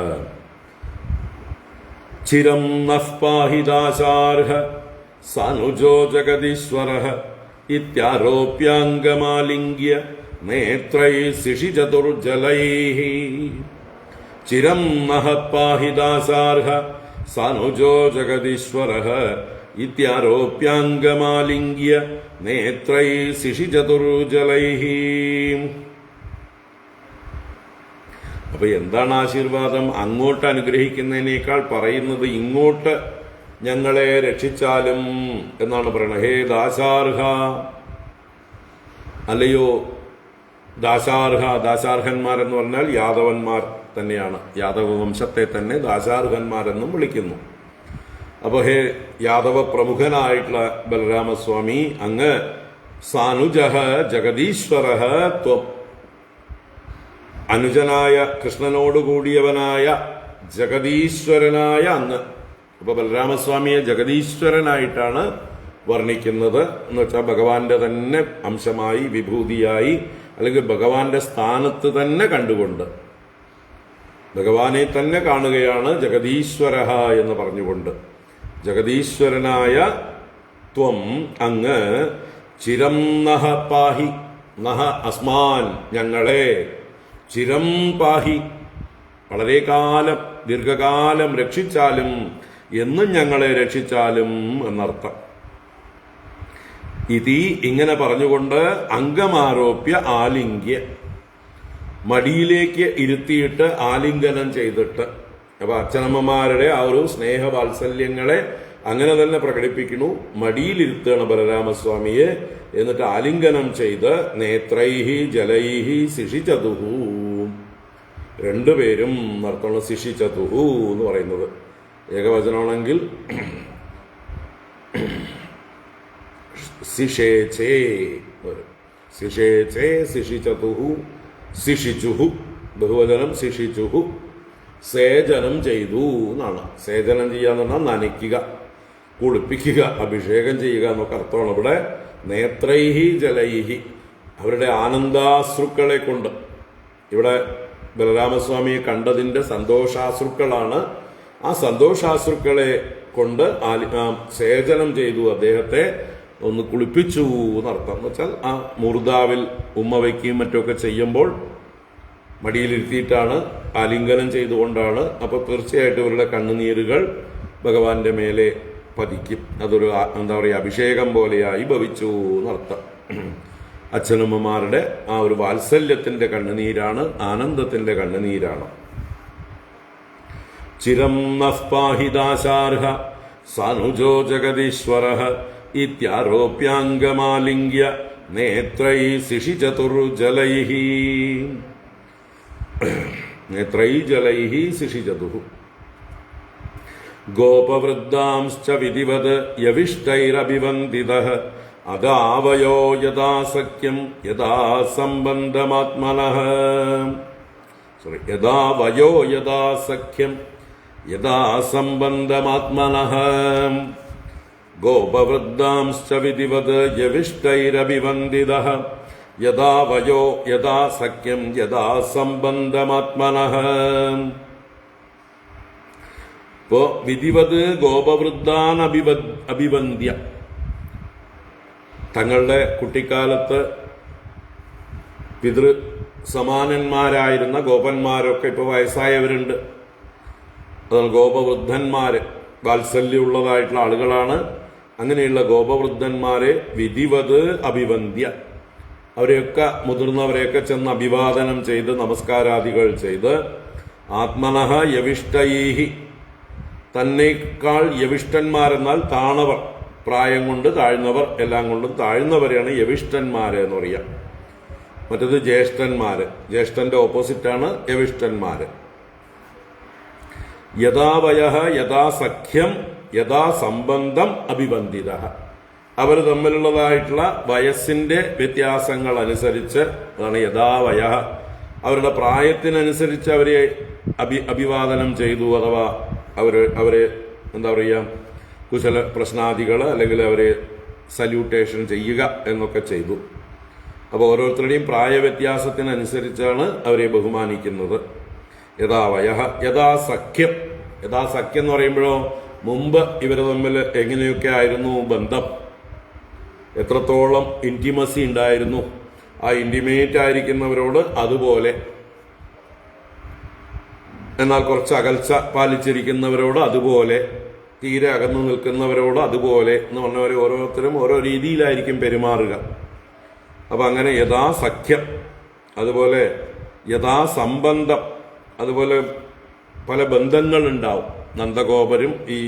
ചിരം നഃ പാഹി ദാശാർഹ സാനുജോ ജഗദീശ്വരഃ ഇത്യാരോപ്യാംഗമാലിംഗ്യ നേത്രൈ ശിഷിചതുർജലൈഃ. ചിരം നഃ പാഹി ദാശാർഹ സാനുജോ ജഗദീശ്വരഃ ഇത്യാരോപ്യാംഗമാലിംഗ്യ നേത്രൈ ശിഷിചതുർജലൈഃ. അപ്പൊ എന്താണ് ആശീർവാദം? അങ്ങോട്ട് അനുഗ്രഹിക്കുന്നതിനേക്കാൾ പറയുന്നത് ഇങ്ങോട്ട് ഞങ്ങളെ രക്ഷിച്ചാലും എന്നാണ് പറയുന്നത്. ഹേ ദാശാർഹ, അല്ലയോ ദാശാർഹ. ദാശാർഹന്മാരെന്ന് പറഞ്ഞാൽ യാദവന്മാർ തന്നെയാണ്. യാദവ വംശത്തെ തന്നെ ദാശാർഹന്മാരെന്നും വിളിക്കുന്നു. അപ്പൊ ഹേ യാദവ പ്രമുഖനായിട്ടുള്ള ബലരാമസ്വാമി, അങ്ങ് സാനുജഃ ജഗദീശ്വരഃ ത്വം, അനുജനായ കൃഷ്ണനോട് കൂടിയവനായ ജഗദീശ്വരനായ അങ്ങ്. അപ്പൊ ബലരാമസ്വാമിയെ ജഗദീശ്വരനായിട്ടാണ് വർണ്ണിക്കുന്നത് എന്ന് വെച്ചാൽ ഭഗവാന്റെ തന്നെ അംശമായി വിഭൂതിയായി അല്ലെങ്കിൽ ഭഗവാന്റെ സ്ഥാനത്ത് തന്നെ കണ്ടുകൊണ്ട് ഭഗവാനെ തന്നെ കാണുകയാണ് ജഗദീശ്വര എന്ന് പറഞ്ഞുകൊണ്ട്. ജഗദീശ്വരനായ ത്വം അങ്ങ് ചിരം നഹ പാഹി നഹ അസ്മാൻ ഞങ്ങളെ ചിരം പാഹി വളരെ കാലം ദീർഘകാലം രക്ഷിച്ചാലും എന്നും ഞങ്ങളെ രക്ഷിച്ചാലും എന്നർത്ഥം. ഇതി ഇങ്ങനെ പറഞ്ഞുകൊണ്ട് അംഗമാരോപ്യ ആലിംഗ്യ മടിയിലേക്ക് ഇരുത്തിയിട്ട് ആലിംഗനം ചെയ്തിട്ട്, അപ്പൊ അച്ഛനമ്മമാരുടെ ആ ഒരു സ്നേഹവാത്സല്യങ്ങളെ അങ്ങനെ തന്നെ പ്രകടിപ്പിക്കുന്നു. മടിയിലിരുത്തുകയാണ് ബലരാമസ്വാമിയെ. എന്നിട്ട് ആലിംഗനം ചെയ്ത് നേത്രൈഹി ജലൈഹി ശിഷിചതുഹു, രണ്ടുപേരും അർത്ഥമുള്ള ശിഷിചതുഹു എന്ന് പറയുന്നത് ഏകവചനമാണെങ്കിൽ ശിഷേചേ ശിഷേചേ ശിഷിചതുഹു ശിഷിചുഹു ബഹുവചനം ശിഷിചുഹു. സേചനം ചെയ്തു എന്നാണ്. സേചനം ചെയ്യാന്ന് പറഞ്ഞാൽ നനയ്ക്കുക, കുളിപ്പിക്കുക, അഭിഷേകം ചെയ്യുക എന്നൊക്കെ അർത്ഥമാണ്. ഇവിടെ നേത്രൈഹി ജലൈഹി അവരുടെ ആനന്ദാശ്രുക്കളെ കൊണ്ട്, ഇവിടെ ബലരാമസ്വാമിയെ കണ്ടതിന്റെ സന്തോഷാശ്രുക്കളാണ്. ആ സന്തോഷാശ്രുക്കളെ കൊണ്ട് സേചനം ചെയ്തു, അദ്ദേഹത്തെ ഒന്ന് കുളിപ്പിച്ചു എന്നർത്ഥം. എന്ന് വെച്ചാൽ ആ മൂർധാവിൽ ഉമ്മ വയ്ക്കുകയും മറ്റൊക്കെ ചെയ്യുമ്പോൾ മടിയിലിരുത്തിയിട്ടാണ്, ആലിംഗനം ചെയ്തുകൊണ്ടാണ്. അപ്പൊ തീർച്ചയായിട്ടും ഇവരുടെ കണ്ണുനീരുകൾ ഭഗവാന്റെ മേലെ പതിക്കും. അതൊരു എന്താ പറയുക, അഭിഷേകം പോലെയായി ഭവിച്ചു എന്നർത്ഥം. അച്ഛനമ്മമാരുടെ ആ ഒരു വാത്സല്യത്തിന്റെ കണ്ണുനീരാണ്, ആനന്ദത്തിന്റെ കണ്ണുനീരാണ്. ചിരം നഃ പാഹിദാശാർഹ സാനുജോ ജഗദീശ്വരഃ ഇത്യാരോപ്യാംഗമാലിംഗ്യ നേത്രൈ ശിഷിചതുർജലൈഃ നേത്രൈ ജലൈഃ ശിഷിചതുഃ ഗോപവൃദ്ധാംശ്ച വിധിവത് യവിഷ്ടൈരഭിവന്ദിതഃ അദാവയോ യഥാ സഖ്യം യഥാ സംബന്ധമാത്മനഃ യഥാ വയോ യഥാ സഖ്യം യഥാ സംബന്ധമാത്മനഃ ഗോപവൃദ്ധാംശ്ച വിധിവത് യവിഷ്ടൈരഭിവന്ദിതഃ യഥാ വയോ യഥാ സഖ്യം യഥാ സംബന്ധമാത്മനഃ. ഇപ്പോ വിധിവത് ഗോപവൃദ്ധാൻ അഭിവന്ദ്യ, തങ്ങളുടെ കുട്ടിക്കാലത്ത് പിതൃ സമാനന്മാരായിരുന്ന ഗോപന്മാരൊക്കെ ഇപ്പൊ വയസ്സായവരുണ്ട്. അതാണ് ഗോപവൃദ്ധന്മാര്, വാത്സല്യമുള്ളതായിട്ടുള്ള ആളുകളാണ്. അങ്ങനെയുള്ള ഗോപവൃദ്ധന്മാരെ വിധിവത് അഭിവന്ദ്യ, അവരെയൊക്കെ മുതിർന്നവരെയൊക്കെ ചെന്ന് അഭിവാദനം ചെയ്ത് നമസ്കാരാദികൾ ചെയ്ത് ആത്മനഃ യവിഷ്ടൈഹി, തന്നേക്കാൾ യവിഷ്ടന്മാരെന്നാൽ താണവർ, പ്രായം കൊണ്ട് താഴ്ന്നവർ, എല്ലാം കൊണ്ടും താഴ്ന്നവരെയാണ് യവിഷ്ടന്മാര് എന്ന് പറയാം. മറ്റത് ജ്യേഷ്ഠന്മാര്, ജ്യേഷ്ഠന്റെ ഓപ്പോസിറ്റാണ് യവിഷ്ടന്മാര്. യഥാവയഃ യഥാ സഖ്യം യഥാ സംബന്ധം അഭിവന്ദിതഃ, അവർ തമ്മിലുള്ളതായിട്ടുള്ള വയസ്സിന്റെ വ്യത്യാസങ്ങൾ അനുസരിച്ച്, അതാണ് യഥാവയഃ, അവരുടെ പ്രായത്തിനനുസരിച്ച് അവരെ അഭിവാദനം ചെയ്തു. അഥവാ അവരെ എന്താ പറയുക, കുശല പ്രശ്നാദികൾ അല്ലെങ്കിൽ അവരെ സല്യൂട്ടേഷൻ ചെയ്യുക എന്നൊക്കെ ചെയ്തു. അപ്പോൾ ഓരോരുത്തരുടെയും പ്രായവ്യത്യാസത്തിനനുസരിച്ചാണ് അവരെ ബഹുമാനിക്കുന്നത്. യഥാവയഃ യഥാ സഖ്യം, യഥാ സഖ്യം എന്ന് പറയുമ്പോഴോ മുമ്പ് ഇവർ തമ്മിൽ എങ്ങനെയൊക്കെ ആയിരുന്നു ബന്ധം, എത്രത്തോളം ഇന്റിമസി ഉണ്ടായിരുന്നു, ആ ഇന്റിമേറ്റ് ആയിരിക്കുന്നവരോട് അതുപോലെ, എന്നാൽ കുറച്ച് അകൽച്ച പാലിച്ചിരിക്കുന്നവരോട് അതുപോലെ, തീരെ അകന്നു നിൽക്കുന്നവരോട് അതുപോലെ എന്ന് പറഞ്ഞവരെ ഓരോരുത്തരും ഓരോ രീതിയിലായിരിക്കും പെരുമാറുക. അപ്പൊ അങ്ങനെ യഥാസഖ്യം, അതുപോലെ യഥാസംബന്ധം, അതുപോലെ പല ബന്ധങ്ങളുണ്ടാവും. നന്ദഗോപരും ഈ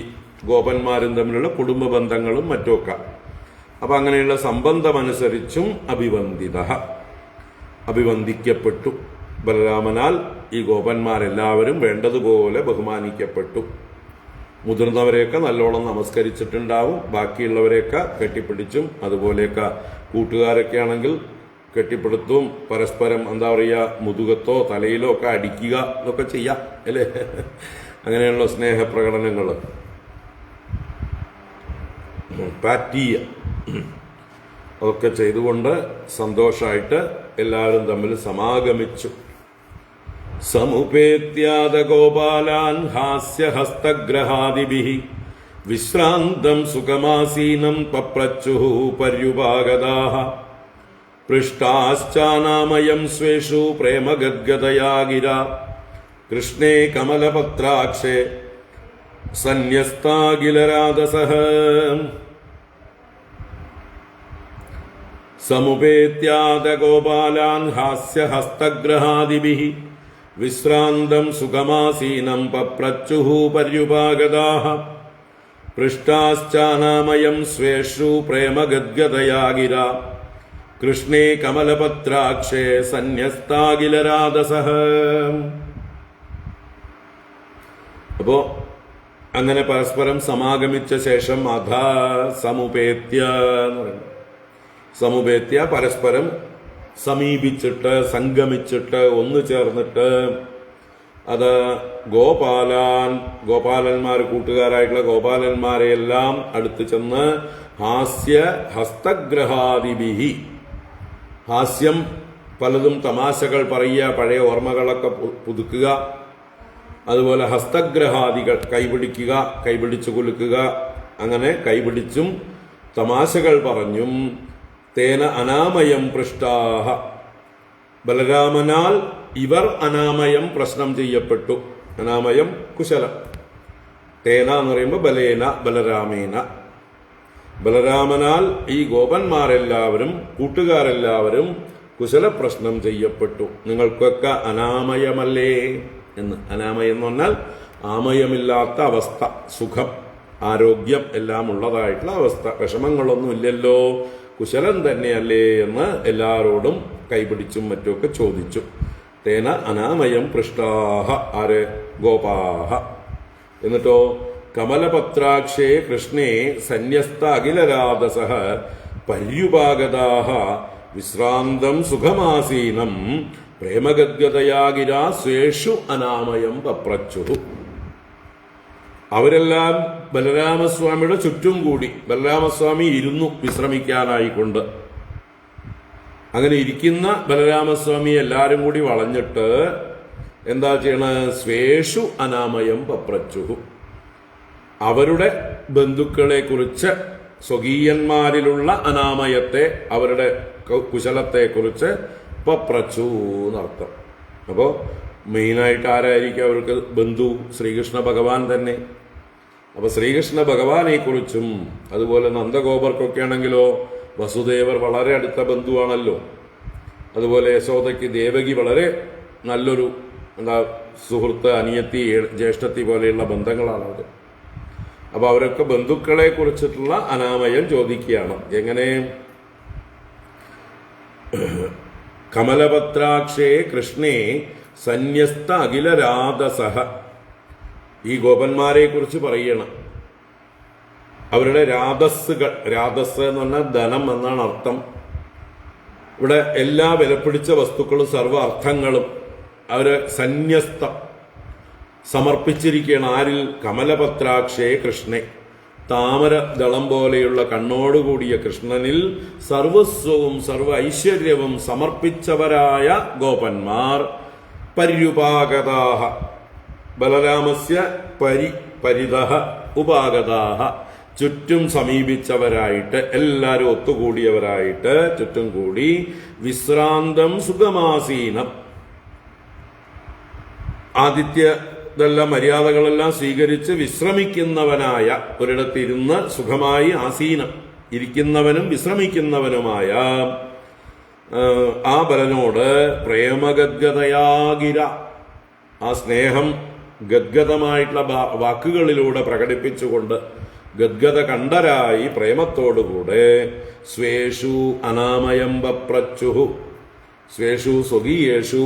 ഗോപന്മാരും തമ്മിലുള്ള കുടുംബ ബന്ധങ്ങളും മറ്റുമൊക്കെ. അപ്പൊ അങ്ങനെയുള്ള സംബന്ധമനുസരിച്ചും അഭിവന്ദിക്കപ്പെട്ടു. ബലരാമനാൽ ഈ ഗോപന്മാരെല്ലാവരും വേണ്ടതുപോലെ ബഹുമാനിക്കപ്പെട്ടു. മുതിർന്നവരെയൊക്കെ നല്ലോണം നമസ്കരിച്ചിട്ടുണ്ടാവും, ബാക്കിയുള്ളവരെയൊക്കെ കെട്ടിപ്പിടിച്ചും, അതുപോലെയൊക്കെ കൂട്ടുകാരൊക്കെ ആണെങ്കിൽ കെട്ടിപ്പടുത്തും പരസ്പരം എന്താ പറയുക മുതുകത്തോ തലയിലോ ഒക്കെ അടിക്കുക എന്നൊക്കെ ചെയ്യാം അല്ലേ. അങ്ങനെയുള്ള സ്നേഹപ്രകടനങ്ങൾ പാറ്റീയ അതൊക്കെ ചെയ്തുകൊണ്ട് സന്തോഷമായിട്ട് എല്ലാവരും തമ്മിൽ സമാഗമിച്ചു. സമുപേത്യാദ ഗോപാലാൻ ഹാസ്യഹസ്തഗ്രഹാദിഭിഃ വിശ്രാന്തം സുഖമാസീനം പപ്രച്ചുഃ പര്യുപാഗതാഃ പൃഷ്ടാശ്ചാനാമയം സ്വേഷു പ്രേമഗദ്ഗതയാ ഗിരാ കൃഷ്ണേ കമലപത്രാക്ഷേ സന്യസ്താഖിലരാധസഃ. സമുപേത്യാദ ഗോപാലാൻ ഹാസ്യഹസ്തഗ്രഹാദിഭിഃ വിശ്രാന്തം സുഖമാസീനം പപ്രച്ചുഃ പര്യുപാഗതാഃ പൃഷ്ടാശ്ചാനാമയം സ്വേഷു പ്രേമഗദ്ഗതയാ ഗിരാ കൃഷ്ണേ കമലപത്രാക്ഷേ സന്യസ്താഖിലരാധസഃ. അപ്പോ അങ്ങനെ പരസ്പരം സമാഗമിച്ച ശേഷം അധ സമുപേത്യ എന്ന് പറയുന്നത്, സമുപേത്യ പരസ്പരം സമീപിച്ചിട്ട് സംഗമിച്ചിട്ട് ഒന്നു ചേർന്നിട്ട് അത് ഗോപാലന്മാർ കൂട്ടുകാരായിട്ടുള്ള ഗോപാലന്മാരെയെല്ലാം അടുത്ത് ചെന്ന് ഹാസ്യ ഹസ്തഗ്രഹാദിഭിഃ ഹാസ്യം പലതും തമാശകൾ പറയുക, പഴയ ഓർമ്മകളൊക്കെ പുതുക്കുക, അതുപോലെ ഹസ്തഗ്രഹാദികൾ കൈപിടിക്കുക, കൈപിടിച്ചു കുലുക്കുക, അങ്ങനെ കൈപിടിച്ചും തമാശകൾ പറഞ്ഞും തേന അനാമയം പൃഷ്ടാഹ ബലരാമനാൽ ഇവർ അനാമയം പ്രശ്നം ചെയ്യപ്പെട്ടു. അനാമയം കുശലം. തേന എന്ന് പറയുമ്പോൾ ബലേന ബലരാമേന, ബലരാമനാൽ ഈ ഗോപന്മാരെല്ലാവരും കൂട്ടുകാരെല്ലാവരും കുശല പ്രശ്നം ചെയ്യപ്പെട്ടു. നിങ്ങൾക്കൊക്കെ അനാമയമല്ലേ എന്ന്. അനാമയം എന്ന് പറഞ്ഞാൽ ആമയമില്ലാത്ത അവസ്ഥ, സുഖം, ആരോഗ്യം എല്ലാം ഉള്ളതായിട്ടുള്ള അവസ്ഥ, വിഷമങ്ങളൊന്നും ഇല്ലല്ലോ, കുശലം തന്നെയല്ലേ എന്ന് എല്ലാവരോടും കൈപിടിച്ചും മറ്റുമൊക്കെ ചോദിച്ചു. തേന അനാമയം പൃഷ്ടാഹ ആര് ഗോപാഹ. എന്നിട്ടോ കമലപത്രാക്ഷേ കൃഷ്ണേ സന്യസ്ത അഖിലരാധസഃ പര്യുപാഗതാഃ വിശ്രാന്തം സുഖമാസീനം പ്രേമഗദ്ഗതയാ ഗിരാ സ്വേഷു അനാമയം പപ്രച്ചുഃ. അവരെല്ലാം ബലരാമസ്വാമിയുടെ ചുറ്റും കൂടി. ബലരാമസ്വാമി ഇരുന്നു വിശ്രമിക്കാനായിക്കൊണ്ട്. അങ്ങനെ ഇരിക്കുന്ന ബലരാമസ്വാമി എല്ലാരും കൂടി വളഞ്ഞിട്ട് എന്താ ചെയ്യണ? സ്വേഷു അനാമയം പപ്രച്ചുഃ. അവരുടെ ബന്ധുക്കളെ കുറിച്ച്, സ്വകീയന്മാരിലുള്ള അനാമയത്തെ, അവരുടെ കുശലത്തെ കുറിച്ച് പപ്രച്ചു എന്നർത്ഥം. അപ്പോ മെയിനായിട്ട് ആരായിരിക്കും അവർക്ക് ബന്ധു? ശ്രീകൃഷ്ണ ഭഗവാൻ തന്നെ. അപ്പൊ ശ്രീകൃഷ്ണ ഭഗവാനെ കുറിച്ചും അതുപോലെ നന്ദഗോപർക്കൊക്കെ ആണെങ്കിലോ വസുദേവർ വളരെ അടുത്ത ബന്ധുവാണല്ലോ. അതുപോലെ യശോദയ്ക്ക് ദേവകി വളരെ നല്ലൊരു സുഹൃത്ത്, അനിയത്തി, ജ്യേഷ്ഠത്തി പോലെയുള്ള ബന്ധങ്ങളാണത്. അപ്പൊ അവരൊക്കെ ബന്ധുക്കളെ കുറിച്ചിട്ടുള്ള അനാമയം ചോദിക്കുകയാണ്. എങ്ങനെ? കമലപത്രാക്ഷേ കൃഷ്ണേ സന്യസ്ത അഖിലരാധസഃ. ഈ ഗോപന്മാരെ കുറിച്ച് പറയണം. അവരുടെ രാധസ്സുകൾ, രാധസ് എന്ന് പറഞ്ഞാൽ ധനം എന്നാണ് അർത്ഥം. ഇവിടെ എല്ലാ വിലപിടിച്ച വസ്തുക്കളും സർവ്വ അർത്ഥങ്ങളും അവര് സന്യസ്തം സമർപ്പിച്ചിരിക്കുകയാണ്. ആരിൽ? കമലപത്രാക്ഷേ കൃഷ്ണേ, താമര ദളം പോലെയുള്ള കണ്ണോടുകൂടിയ കൃഷ്ണനിൽ സർവസ്വവും സർവ ഐശ്വര്യവും സമർപ്പിച്ചവരായ ഗോപന്മാർ. പര്യുപാഗതാഹ ബലരാമസ്യ പരിതഃ ഉപാഗതാഹ, ചുറ്റും സമീപിച്ചവരായിട്ട്, എല്ലാവരും ഒത്തുകൂടിയവരായിട്ട് ചുറ്റും കൂടി. വിശ്രാന്തം സുഖമാസീനം, ഇതെല്ലാം മര്യാദകളെല്ലാം സ്വീകരിച്ച് വിശ്രമിക്കുന്നവനായ, ഒരിടത്തിരുന്ന് സുഖമായി ആസീനം ഇരിക്കുന്നവനും വിശ്രമിക്കുന്നവനുമായ ആ ബലനോട് പ്രേമഗദ്ഗതയാഗിര, ആ സ്നേഹം ഗദ്ഗതമായിട്ടുള്ള വാക്കുകളിലൂടെ പ്രകടിപ്പിച്ചുകൊണ്ട് ഗദ്ഗത കണ്ഠരായി പ്രേമത്തോടുകൂടെ സ്വേഷു അനാമയം പപ്രച്ചുഃ. സ്വേഷു സ്വകീയേഷു,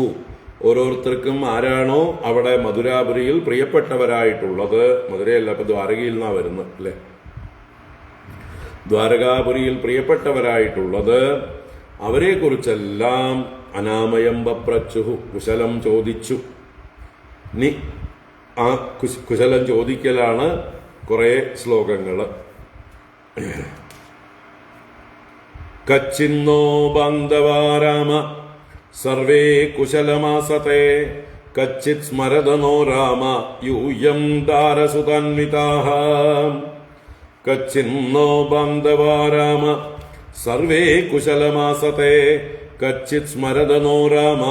ഓരോരുത്തർക്കും ആരാണോ അവിടെ മധുരാപുരിയിൽ പ്രിയപ്പെട്ടവരായിട്ടുള്ളത്, മധുരയല്ല, ഇപ്പൊ ദ്വാരകയിൽ നിന്നാ വരുന്നത് അല്ലെ, ദ്വാരകാപുരിയിൽ പ്രിയപ്പെട്ടവരായിട്ടുള്ളത് അവരെക്കുറിച്ചെല്ലാം അനാമയം വപ്രച്ചുഹു, കുശലം ചോദിച്ചു. ഇനി ആ കുശലം ചോദിക്കലാണ് കുറേ ശ്ലോകങ്ങൾ. കച്ചിന്നോ ബാന്ധവാരാമ സർവേ കുശലമാസത്തെ കച്ചിത് സ്മരതനോ രാമ യൂയം ദാരസുതന്വിതാഃ. കച്ചിന്നോ ബാന്ധവാരാമ സർവേ കുശലമാസത്തെ കച്ചിത് സ്മരതനോ രാമ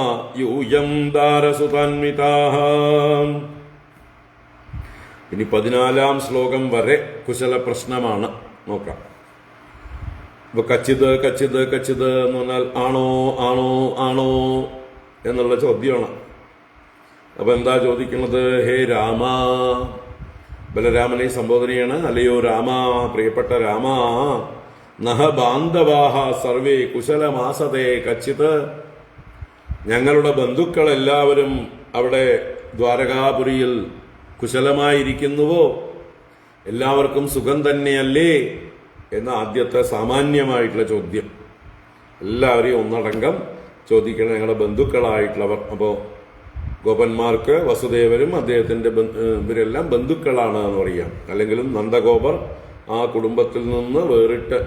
യൂയം ദാരസുതന്വിതാഃ. ഇനി 14-ാം ശ്ലോകം വരെ കുശല പ്രശ്നമാണ്. നോക്കാം. ഇപ്പൊ കച്ചിത് കച്ചിത് കച്ചിത് എന്ന് പറഞ്ഞാൽ ആണോ ആണോ ആണോ എന്നുള്ള ചോദ്യമാണ്. അപ്പൊ എന്താ ചോദിക്കുന്നത്? ഹേ രാമ, ബലരാമനെ സംബോധനയാണ്. അല്ലയോ രാമ, പ്രിയപ്പെട്ട രാമ, നഹ ബാന്ധവാഹ സർവേ കുശലമാസതേ കച്ചിത്. ഞങ്ങളുടെ ബന്ധുക്കളെല്ലാവരും അവിടെ ദ്വാരകാപുരിയിൽ കുശലമായിരിക്കുന്നുവോ? എല്ലാവർക്കും സുഖം തന്നെയല്ലേ എന്ന ആദ്യത്തെ സാമാന്യമായിട്ടുള്ള ചോദ്യം എല്ലാവരെയും ഒന്നടങ്കം ചോദിക്കണം, ഞങ്ങളുടെ ബന്ധുക്കളായിട്ടുള്ളവർ. അപ്പോൾ ഗോപന്മാർക്ക് വസുദേവരും അദ്ദേഹത്തിന്റെ ഇവരെല്ലാം ബന്ധുക്കളാണ് എന്ന് പറയാം. അല്ലെങ്കിലും നന്ദഗോപർ ആ കുടുംബത്തിൽ നിന്ന് വേറിട്ട്,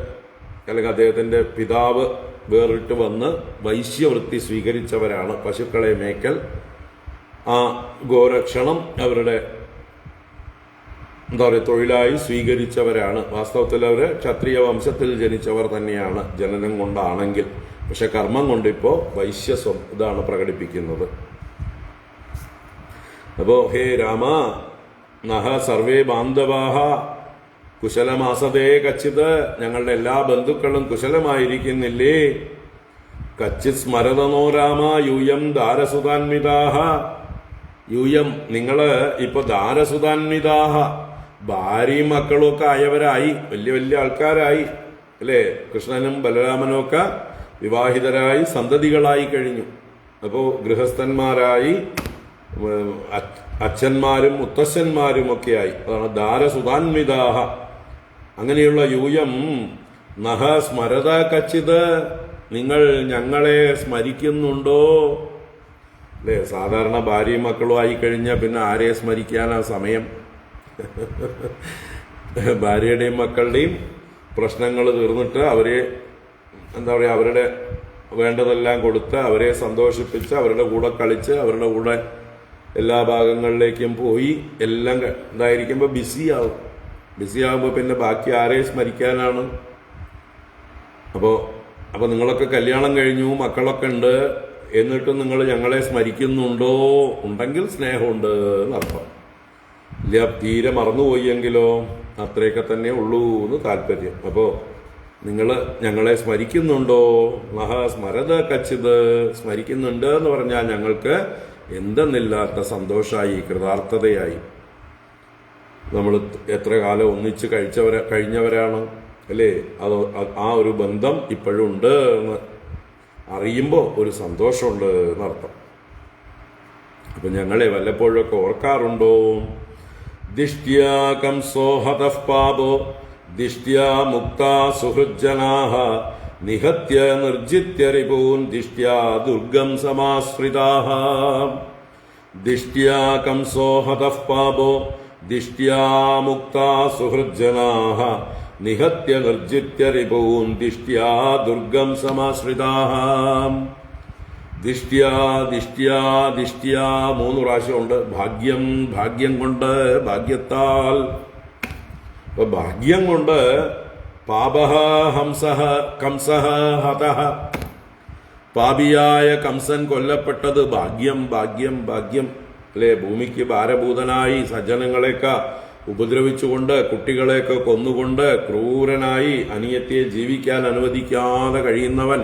അല്ലെങ്കിൽ അദ്ദേഹത്തിന്റെ പിതാവ് വേറിട്ട് വന്ന് വൈശ്യവൃത്തി സ്വീകരിച്ചവരാണ്. പശുക്കളെ മേക്കൽ, ആ ഗോരക്ഷണം അവരുടെ എന്താ പറയുക തൊഴിലായി സ്വീകരിച്ചവരാണ്. വാസ്തവത്തിൽ അവർ ക്ഷത്രിയ വംശത്തിൽ ജനിച്ചവർ തന്നെയാണ് ജനനം കൊണ്ടാണെങ്കിൽ. പക്ഷെ കർമ്മം കൊണ്ടിപ്പോ വൈശ്യസ്വം ഇതാണ് പ്രകടിപ്പിക്കുന്നത്. അപ്പോ ഹേ രാമ, നഹ സർവേ ബാന്ധവാഹ കുശലമാസതേ കച്ചിത്. ഞങ്ങളുടെ എല്ലാ ബന്ധുക്കളും കുശലമായിരിക്കുന്നില്ലേ? കച്ചിത് സ്മരതനോ രാമ യൂയം ദാരസുതാന്വിതാഹ. യൂയം, നിങ്ങള് ഇപ്പൊ ദാരസുതാന്വിതാഹ, ഭാര്യയും മക്കളും ഒക്കെ ആയവരായി, വലിയ വലിയ ആൾക്കാരായി അല്ലേ? കൃഷ്ണനും ബലരാമനും ഒക്കെ വിവാഹിതരായി സന്തതികളായി കഴിഞ്ഞു. അപ്പോ ഗൃഹസ്ഥന്മാരായി, അച്ഛന്മാരും മുത്തശ്ശന്മാരും ഒക്കെയായി. അതാണ് ദാരസുതാന്വിതാഹ. അങ്ങനെയുള്ള യൂയം നഹ സ്മരത കച്ചിത്, നിങ്ങൾ ഞങ്ങളെ സ്മരിക്കുന്നുണ്ടോ? അല്ലേ? സാധാരണ ഭാര്യയും മക്കളും ആയി കഴിഞ്ഞാൽ പിന്നെ ആരെ സ്മരിക്കാനാ സമയം? ഭാര്യയുടെയും മക്കളുടെയും പ്രശ്നങ്ങൾ തീർന്നിട്ട് അവരെ എന്താ പറയുക, അവരുടെ വേണ്ടതെല്ലാം കൊടുത്ത് അവരെ സന്തോഷിപ്പിച്ച് അവരുടെ കൂടെ കളിച്ച് അവരുടെ കൂടെ എല്ലാ ഭാഗങ്ങളിലേക്കും പോയി എല്ലാം ഇതായിരിക്കുമ്പോൾ ബിസിയാകുമ്പോൾ പിന്നെ ബാക്കി ആരെ സ്മരിക്കാനാണ്? അപ്പോൾ നിങ്ങളൊക്കെ കല്യാണം കഴിഞ്ഞു, മക്കളൊക്കെ ഉണ്ട്, എന്നിട്ടും നിങ്ങൾ ഞങ്ങളെ സ്മരിക്കുന്നുണ്ടോ? ഉണ്ടെങ്കിൽ സ്നേഹമുണ്ട് എന്നർത്ഥം. ഇല്ല, തീരെ മറന്നുപോയെങ്കിലോ? അത്രയൊക്കെ തന്നെ ഉള്ളൂ എന്ന് താല്പര്യം. അപ്പോൾ നിങ്ങൾ ഞങ്ങളെ സ്മരിക്കുന്നുണ്ടോ? മഹ സ്മരത കച്ചിത്, സ്മരിക്കുന്നുണ്ട് എന്ന് പറഞ്ഞാൽ ഞങ്ങൾക്ക് എന്തെന്നില്ലാത്ത സന്തോഷമായി, കൃതാർത്ഥതയായി. നമ്മൾ എത്ര കാലം ഒന്നിച്ച് കഴിഞ്ഞവരാണ് അല്ലേ? അത് ആ ഒരു ബന്ധം ഇപ്പോഴും ഉണ്ട് എന്ന് അറിയുമ്പോൾ ഒരു സന്തോഷമുണ്ട് എന്നർത്ഥം. അപ്പൊ ഞങ്ങളെ വല്ലപ്പോഴൊക്കെ ഓർക്കാറുണ്ടോ? ദിഷ്ട്യാ കംസോ ഹതഃ പാപോ ദിഷ്ട്യാ മുക്താ സുഹൃജ്ജനാഃ നിഹത്യ നിർജിത്യ റിപൂൻ ദിഷ്ട്യാ ദുർഗം സമാശ്രിതാഃ. ദിഷ്ട്യാ കംസോ ഹതഃ പാപോ ദിഷ്ട്യാ മുക്താ സുഹൃജ്ജനാഃ നിഹത്യ നിർജിത്യ റിപൂൻ ദിഷ്ട്യാ ദുർഗം സമാശ്രിതാഃ. ദിഷ്ട്യാ ദിഷ്ട്യാ ദിഷ്ട്യാ 3 പ്രാവശ്യമുണ്ട്. ഭാഗ്യം, ഭാഗ്യം കൊണ്ട്, ഭാഗ്യത്താൽ. അപ്പൊ ഭാഗ്യം കൊണ്ട് പാപഃ ഹംസഃ കംസഃ ഹതഃ, പാപിയായ കംസൻ കൊല്ലപ്പെട്ടത് ഭാഗ്യം, ഭാഗ്യം, ഭാഗ്യം അല്ലേ? ഭൂമിക്ക് ഭാരഭൂതനായി സജ്ജനങ്ങളെയൊക്കെ ഉപദ്രവിച്ചുകൊണ്ട്, കുട്ടികളെയൊക്കെ കൊന്നുകൊണ്ട്, ക്രൂരനായി അനിയത്തിയെ ജീവിക്കാൻ അനുവദിക്കാതെ കഴിയുന്നവൻ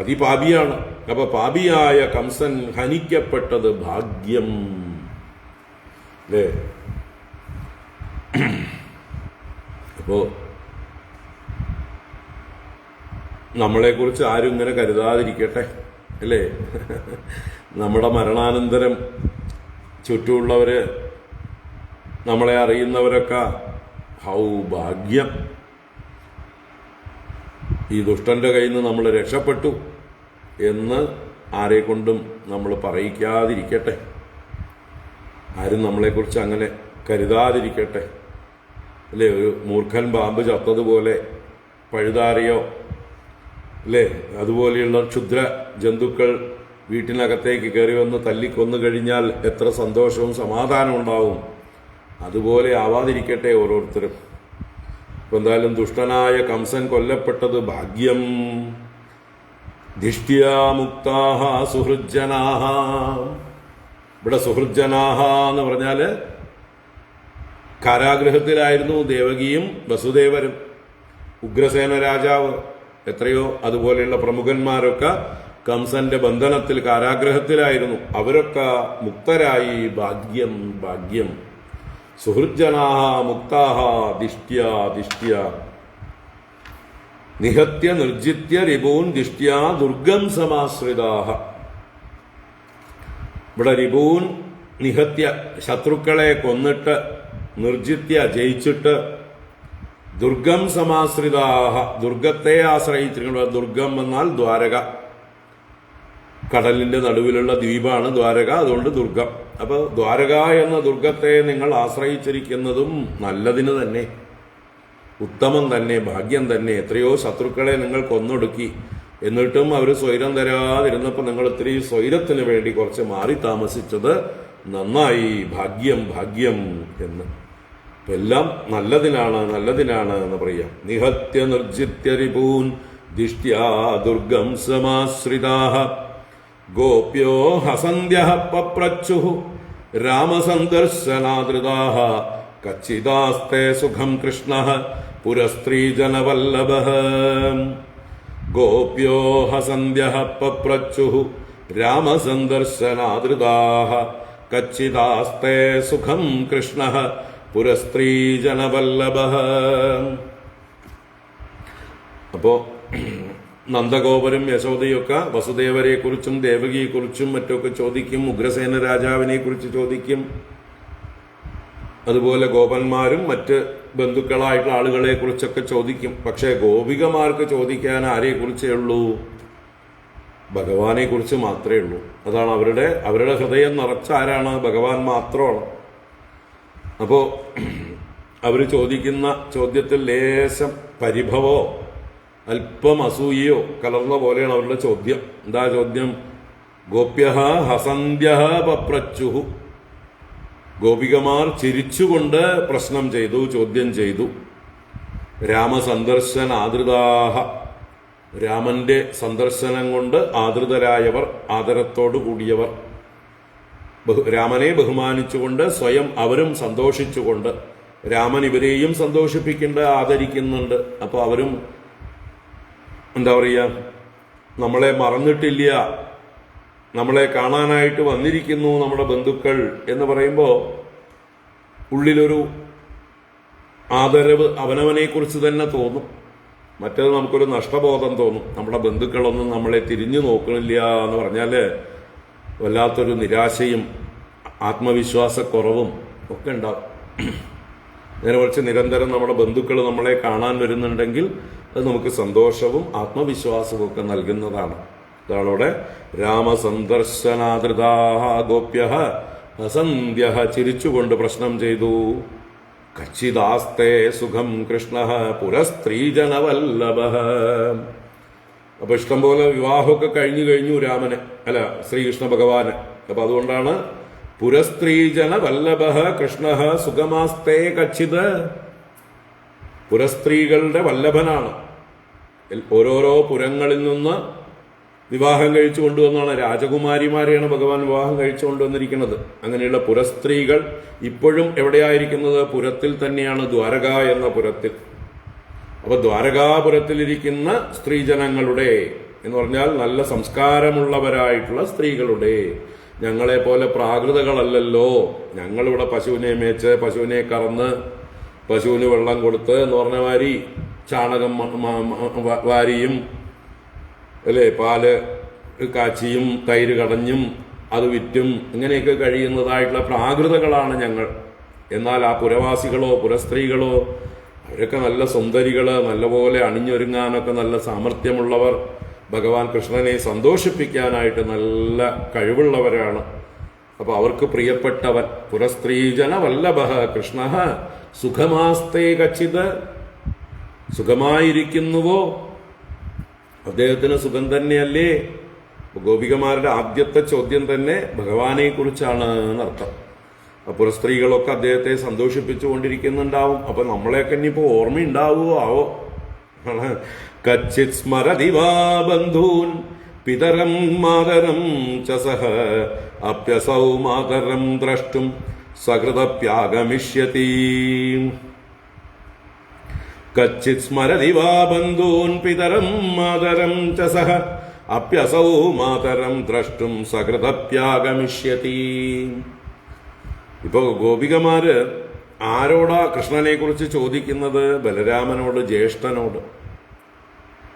അതിപാപിയാണ്. അപ്പൊ പാപിയായ കംസൻ ഹനിക്കപ്പെട്ടത് ഭാഗ്യം അല്ലേ? അപ്പോ നമ്മളെക്കുറിച്ച് ആരും ഇങ്ങനെ കരുതാതിരിക്കട്ടെ അല്ലേ? നമ്മുടെ മരണാനന്തരം ചുറ്റുമുള്ളവര്, നമ്മളെ അറിയുന്നവരൊക്കെ ഹൗ ഭാഗ്യം ഈ ദുഷ്ടന്റെ കയ്യിൽ നിന്ന് നമ്മൾ രക്ഷപ്പെട്ടു എന്ന് ആരെക്കൊണ്ടും നമ്മൾ പറയിക്കാതിരിക്കട്ടെ. ആരും നമ്മളെക്കുറിച്ച് അങ്ങനെ കരുതാതിരിക്കട്ടെ. അല്ലേ, ഒരു മൂർഖൻ പാമ്പ് ചത്തതുപോലെ പഴുതാറിയോ അല്ലേ, അതുപോലെയുള്ള ക്ഷുദ്ര ജന്തുക്കൾ വീട്ടിനകത്തേക്ക് കയറി വന്ന് തല്ലിക്കൊന്നു കഴിഞ്ഞാൽ എത്ര സന്തോഷവും സമാധാനവും ഉണ്ടാവും. അതുപോലെ ആവാതിരിക്കട്ടെ ഓരോരുത്തരും. ഇപ്പം എന്തായാലും ദുഷ്ടനായ കംസൻ കൊല്ലപ്പെട്ടത് ഭാഗ്യം. ധിഷ്ട്യാ മുക്താഹ സുഹൃജ്ജനാഹ. ഇവിടെ സുഹൃജ്ജനാഹ എന്ന് പറഞ്ഞാൽ കാരാഗൃഹത്തിലായിരുന്നു ദേവകിയും വസുദേവരും. ഉഗ്രസേന രാജാവ്, എത്രയോ അതുപോലെയുള്ള പ്രമുഖന്മാരൊക്കെ കംസന്റെ ബന്ധനത്തിൽ കാരാഗ്രഹത്തിലായിരുന്നു. അവരൊക്കെ മുക്തരായി. ഭാഗ്യം ഭാഗ്യം. സുഹൃജ്ജനാഹ മുക്താഹ ദിഷ്ട്യാ ദിഷ്ട്യാ നിഹത്യ നിർജിത്യ രിപൂൻ ദിഷ്ട്യാ ദുർഗം സമാശ്രിതാഹ. ഇവിടെ രിപൂൻ നിഹത്യ, ശത്രുക്കളെ കൊന്നിട്ട്, നിർജിത്യ ജയിച്ചിട്ട്, ദുർഗം സമാശ്രിതാഹ ദുർഗത്തെ ആശ്രയിച്ചിരിക്കുന്നത്. ദുർഗം എന്നാൽ ദ്വാരക, കടലിന്റെ നടുവിലുള്ള ദ്വീപാണ് ദ്വാരക, അതുകൊണ്ട് ദുർഗം. അപ്പൊ ദ്വാരക എന്ന ദുർഗത്തെ നിങ്ങൾ ആശ്രയിച്ചിരിക്കുന്നതും നല്ലതിന് തന്നെ, ഉത്തമം തന്നെ, ഭാഗ്യം തന്നെ. എത്രയോ ശത്രുക്കളെ നിങ്ങൾ കൊന്നൊടുക്കി, എന്നിട്ടും അവർ സ്വൈരം തരാതിരുന്നപ്പോൾ നിങ്ങൾ ഇത്തിരി സ്വൈരത്തിന് വേണ്ടി കുറച്ച് മാറി താമസിച്ചത് നന്നായി. ഭാഗ്യം ഭാഗ്യം എന്ന്. എല്ലാം നല്ലതിനാണ് നല്ലതിനാണ് എന്ന് പറയാം. നിഹത്യ നിർജിത്യ രിപൂൻ ദിഷ്ട്യാ ദുർഗം സമാശ്രിതാഹ ഗോപ്യോ ഹസന്ധ്യഃ പപ്രച്ഛുഃ രാമസന്ദർശനാദൃതാഃ കച്ചിദാസ്തേ സുഖം കൃഷ്ണഃ പുരസ്ത്രീജനവല്ലഭഃ. ഗോപ്യോ ഹസന്ധ്യഃ പപ്രച്ഛുഃ രാമസന്ദർശനാദൃതാഃ കച്ചിദാസ്തേ സുഖം കൃഷ്ണഃ പുരസ്ത്രീജനവല്ലഭഃ. അപ്പോ നന്ദഗോപരും യശോദയൊക്കെ വസുദേവരെ കുറിച്ചും ദേവകിയെക്കുറിച്ചും മറ്റൊക്കെ ചോദിക്കും. ഉഗ്രസേന രാജാവിനെ കുറിച്ച് ചോദിക്കും. അതുപോലെ ഗോപന്മാരും മറ്റ് ബന്ധുക്കളായിട്ടുള്ള ആളുകളെ കുറിച്ചൊക്കെ ചോദിക്കും. പക്ഷേ ഗോപികമാർക്ക് ചോദിക്കാൻ ആരെക്കുറിച്ചേ ഉള്ളൂ? ഭഗവാനെ കുറിച്ച് മാത്രമേ ഉള്ളൂ. അതാണ് അവരുടെ ഹൃദയം നിറച്ച ആരാണ്? ഭഗവാൻ മാത്രമാണ്. അപ്പോ അവർ ചോദിക്കുന്ന ചോദ്യത്തിൽ ലേശം പരിഭവോ അല്പം അസൂയയോ കലർന്ന പോലെയാണ് അവരുടെ ചോദ്യം. എന്താ ചോദ്യം? ഗോപ്യഃ ഹസന്ധ്യഃ പപ്രച്ഛുഃ. ഗോപികമാർ ചിരിച്ചുകൊണ്ട് പ്രശ്നം ചെയ്തു, ചോദ്യം ചെയ്തു. രാമസന്ദർശനാദൃതാഹ. രാമന്റെ സന്ദർശനം കൊണ്ട് ആദൃതരായവർ, ആദരത്തോടു കൂടിയവർ, രാമനെ ബഹുമാനിച്ചുകൊണ്ട് സ്വയം അവരും സന്തോഷിച്ചുകൊണ്ട്, രാമൻ ഇവരെയും സന്തോഷിപ്പിക്കുന്നുണ്ട്, ആദരിക്കുന്നുണ്ട്. അപ്പൊ അവരും എന്താ പറയുക, നമ്മളെ മറന്നിട്ടില്ല, നമ്മളെ കാണാനായിട്ട് വന്നിരിക്കുന്നു നമ്മുടെ ബന്ധുക്കൾ എന്ന് പറയുമ്പോൾ ഉള്ളിലൊരു ആദരവ് അവനവനെ കുറിച്ച് തന്നെ തോന്നും. മറ്റേത് നമുക്കൊരു നഷ്ടബോധം തോന്നും. നമ്മുടെ ബന്ധുക്കളൊന്നും നമ്മളെ തിരിഞ്ഞു നോക്കണില്ല എന്ന് പറഞ്ഞാല് വല്ലാത്തൊരു നിരാശയും ആത്മവിശ്വാസക്കുറവും ഒക്കെ ഉണ്ടാവും. നേരെ കുറച്ച് നിരന്തരം നമ്മുടെ ബന്ധുക്കൾ നമ്മളെ കാണാൻ വരുന്നുണ്ടെങ്കിൽ അത് നമുക്ക് സന്തോഷവും ആത്മവിശ്വാസവും ഒക്കെ നൽകുന്നതാണ്. ഇതാണവിടെ രാമസന്ദർശനാദൃതാഹ ഗോപ്യഃ ഹസന്ധ്യഃ. ചിരിച്ചുകൊണ്ട് പ്രശ്നം ചെയ്തു. കച്ചിദാസ്തേ സുഖം കൃഷ്ണഃ പുരസ്ത്രീജനവല്ലഭഃ. അപ്പൊ ഇഷ്ടംപോലെ വിവാഹമൊക്കെ കഴിഞ്ഞു രാമന്, അല്ല ശ്രീകൃഷ്ണ ഭഗവാന്. അപ്പൊ അതുകൊണ്ടാണ് പുരസ്ത്രീജനവല്ലഭഃ കൃഷ്ണഃ സുഖമാസ്തേ കച്ചിത്. പുരസ്ത്രീകളുടെ വല്ലഭനാണ്. ഓരോരോ പുരങ്ങളിൽ നിന്ന് വിവാഹം കഴിച്ചു കൊണ്ടുവന്നാണ്. രാജകുമാരിമാരെയാണ് ഭഗവാൻ വിവാഹം കഴിച്ചു കൊണ്ടുവന്നിരിക്കുന്നത്. അങ്ങനെയുള്ള പുരസ്ത്രീകൾ ഇപ്പോഴും എവിടെയായിരിക്കുന്നത്? പുരത്തിൽ തന്നെയാണ്, ദ്വാരക എന്ന പുരത്തിൽ. അപ്പൊ ദ്വാരകാപുരത്തിലിരിക്കുന്ന സ്ത്രീജനങ്ങളുടെ എന്ന് പറഞ്ഞാൽ നല്ല സംസ്കാരമുള്ളവരായിട്ടുള്ള സ്ത്രീകളുടെ, ഞങ്ങളെ പോലെ പ്രാകൃതകളല്ലല്ലോ. ഞങ്ങളിവിടെ പശുവിനെ മേച്ച്, പശുവിനെ കറന്ന്, പശുവിന് വെള്ളം കൊടുത്ത് എന്ന് പറഞ്ഞ മാതിരി ചാണകം വാരിയും അല്ലേ, പാല് കാച്ചിയും തൈര് കടഞ്ഞും അത് വിറ്റും ഇങ്ങനെയൊക്കെ കഴിയുന്നതായിട്ടുള്ള പ്രാകൃതകളാണ് ഞങ്ങൾ. എന്നാൽ ആ പുരവാസികളോ പുരസ്ത്രീകളോ അവരൊക്കെ നല്ല സുന്ദരികള്, നല്ലപോലെ അണിഞ്ഞൊരുങ്ങാനൊക്കെ നല്ല സാമർഥ്യമുള്ളവർ, ഭഗവാൻ കൃഷ്ണനെ സന്തോഷിപ്പിക്കാനായിട്ട് നല്ല കഴിവുള്ളവരാണ്. അപ്പൊ അവർക്ക് പ്രിയപ്പെട്ടവൻ പുരസ്ത്രീജന വല്ലഭ കൃഷ്ണ സുഖമാസ്തേ കച്ചിത്, സുഖമായിരിക്കുന്നുവോ? അദ്ദേഹത്തിന് സുഖം തന്നെയല്ലേ? ഗോപികമാരുടെ ആദ്യത്തെ ചോദ്യം തന്നെ ഭഗവാനെ കുറിച്ചാണ് എന്നർത്ഥം. അപ്പോൾ സ്ത്രീകളൊക്കെ അദ്ദേഹത്തെ സന്തോഷിപ്പിച്ചുകൊണ്ടിരിക്കുന്നുണ്ടാവും. അപ്പൊ നമ്മളെയൊക്കെ ഇനിയിപ്പോ ഓർമ്മയുണ്ടാവുമോ ആവോ? കച്ചിത് സ്മരതി വാ ബന്ധൂൻ പിതരം മാതരം ച സഹ അപ്യസൗ മാതരം ദ്രഷ്ടും സകൃതപ്യാഗമിഷ്യതി. കച്ചിത് സ്മരതി വാ ബന്ധൂൻ പിതരം മാതരം ച സഹ അപ്യസൗ മാതരം ദ്രഷ്ടും സകൃതപ്യാഗമിഷ്യതി. ഇപ്പൊ ഗോപികമാര് ആരോടാ കൃഷ്ണനെ കുറിച്ച് ചോദിക്കുന്നത്? ബലരാമനോട്, ജ്യേഷ്ഠനോട്.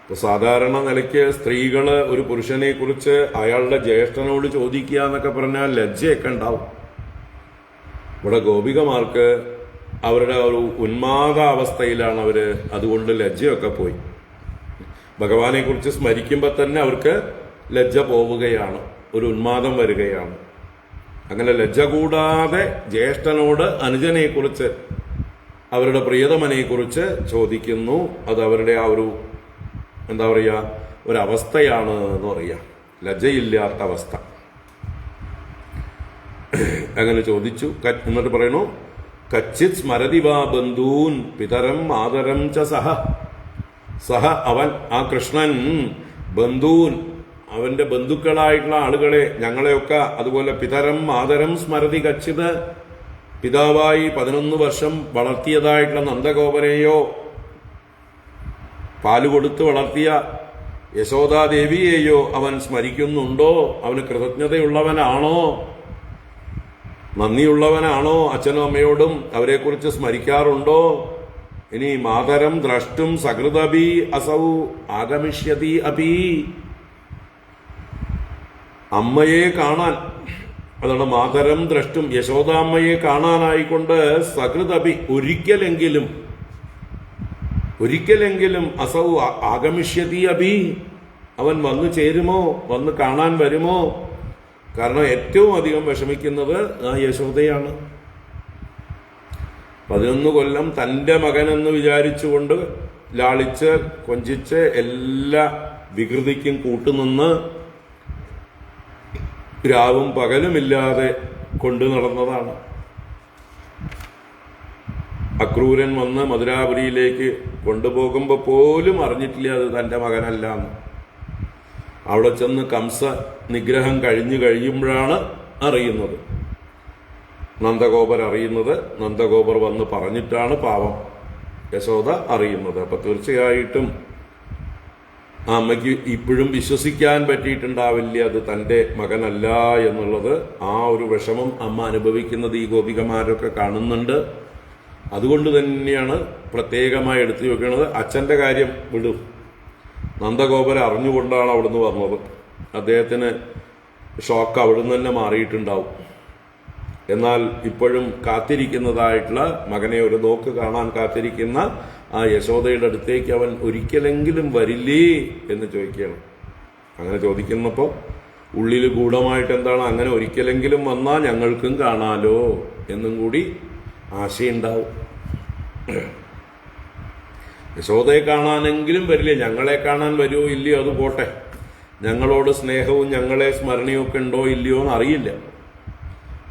ഇപ്പൊ സാധാരണ നിലയ്ക്ക് സ്ത്രീകള് ഒരു പുരുഷനെ കുറിച്ച് അയാളുടെ ജ്യേഷ്ഠനോട് ചോദിക്കുക എന്നൊക്കെ പറഞ്ഞാൽ ലജ്ജയൊക്കെ ഉണ്ടാവും. ഇവിടെ ഗോപികമാർക്ക് അവരുടെ ഒരു ഉന്മാദാവസ്ഥയിലാണ് അവര്, അതുകൊണ്ട് ലജ്ജയൊക്കെ പോയി. ഭഗവാനെ കുറിച്ച് സ്മരിക്കുമ്പോൾ തന്നെ അവർക്ക് ലജ്ജ പോവുകയാണ്, ഒരു ഉന്മാദം വരികയാണ്. അങ്ങനെ ലജ്ജ കൂടാതെ ജ്യേഷ്ഠനോട് അനുജനെ കുറിച്ച്, അവരുടെ പ്രിയതമനെ കുറിച്ച് ചോദിക്കുന്നു. അത് അവരുടെ ആ ഒരു എന്താ പറയുക, ഒരവസ്ഥയാണ് എന്ന് പറയാ, ലജ്ജയില്ലാത്ത അവസ്ഥ. അങ്ങനെ ചോദിച്ചു. എന്നിട്ട് പറയണു, കച്ചിത് സ്മരതി വാ ബന്ധൂൻ പിതരം മാതരം ച സഹ. സഹ അവൻ, ആ കൃഷ്ണൻ, ബന്ധൂൻ അവന്റെ ബന്ധുക്കളായിട്ടുള്ള ആളുകളെ, ഞങ്ങളെയൊക്കെ അതുപോലെ പിതരം മാതരം സ്മരതി കച്ചിത്, പിതാവായി 11 വർഷം വളർത്തിയതായിട്ടുള്ള നന്ദഗോപനെയോ, പാല് കൊടുത്ത് വളർത്തിയ യശോദാദേവിയെയോ അവൻ സ്മരിക്കുന്നുണ്ടോ? അവന് കൃതജ്ഞതയുള്ളവനാണോ? നന്ദിയുള്ളവനാണോ? അച്ഛനും അമ്മയോടും അവരെക്കുറിച്ച് സ്മരിക്കാറുണ്ടോ? ഇനി മാതരം ദ്രഷ്ടും സകൃതബി അസൗ ആഗമിഷ്യതി അപി. അമ്മയെ കാണാൻ, അതാണ് മാതരം ദ്രഷ്ടും, യശോദാമ്മയെ കാണാനായിക്കൊണ്ട് സകൃതബി ഒരിക്കലെങ്കിലും അസൗ ആഗമിഷ്യതി അബി, അവൻ വന്നു ചേരുമോ, വന്ന് കാണാൻ വരുമോ? കാരണം ഏറ്റവും അധികം വിഷമിക്കുന്നത് ആ യശോദയാണ്. 11 കൊല്ലം തന്റെ മകനെന്ന് വിചാരിച്ചുകൊണ്ട് ലാളിച്ച് കൊഞ്ചിച്ച് എല്ലാ വികൃതിക്കും കൂട്ടുനിന്ന് രാവും പകലുമില്ലാതെ കൊണ്ടു നടന്നതാണ്. അക്രൂരൻ വന്ന് മധുരാപുരിയിലേക്ക് കൊണ്ടുപോകുമ്പോൾ പോലും അറിഞ്ഞിട്ടില്ല അത് തന്റെ മകനല്ല. അവിടെ ചെന്ന് കംസ നിഗ്രഹം കഴിയുമ്പോഴാണ് അറിയുന്നത്, നന്ദഗോപർ അറിയുന്നത്. നന്ദഗോപർ വന്ന് പറഞ്ഞിട്ടാണ് പാവം യശോദ അറിയുന്നത്. അപ്പൊ തീർച്ചയായിട്ടും ആ അമ്മയ്ക്ക് ഇപ്പോഴും വിശ്വസിക്കാൻ പറ്റിയിട്ടുണ്ടാവില്ല അത് തന്റെ മകനല്ല എന്നുള്ളത്. ആ ഒരു വിഷമം അമ്മ അനുഭവിക്കുന്നത് ഈ ഗോപികമാരൊക്കെ കാണുന്നുണ്ട്. അതുകൊണ്ട് തന്നെയാണ് പ്രത്യേകമായി എടുത്തു വെക്കുന്നത്. അച്ഛന്റെ കാര്യം വിടും, നന്ദഗോപരെ അറിഞ്ഞുകൊണ്ടാണ് അവിടുന്ന് വന്നത്. അദ്ദേഹത്തിന് ഷോക്ക് അവിടുന്ന് തന്നെ മാറിയിട്ടുണ്ടാവും. എന്നാൽ ഇപ്പോഴും കാത്തിരിക്കുന്നതായിട്ടുള്ള മകനെ ഒരു നോക്ക് കാണാൻ കാത്തിരിക്കുന്ന ആ യശോദയുടെ അടുത്തേക്ക് അവൻ ഒരിക്കലെങ്കിലും വരില്ലേ എന്ന് ചോദിക്കുകയാണ്. അങ്ങനെ ചോദിക്കുന്നപ്പോൾ ഉള്ളിൽ ഗൂഢമായിട്ട് എന്താണ്, അങ്ങനെ ഒരിക്കലെങ്കിലും വന്നാൽ ഞങ്ങൾക്കും കാണാലോ എന്നും കൂടി ആശയുണ്ടാവും. യശോദയെ കാണാനെങ്കിലും വരില്ലേ, ഞങ്ങളെ കാണാൻ വരുമോ ഇല്ലയോ അത് പോട്ടെ, ഞങ്ങളോട് സ്നേഹവും ഞങ്ങളെ സ്മരണയൊക്കെ ഉണ്ടോ ഇല്ലയോ എന്ന് അറിയില്ല.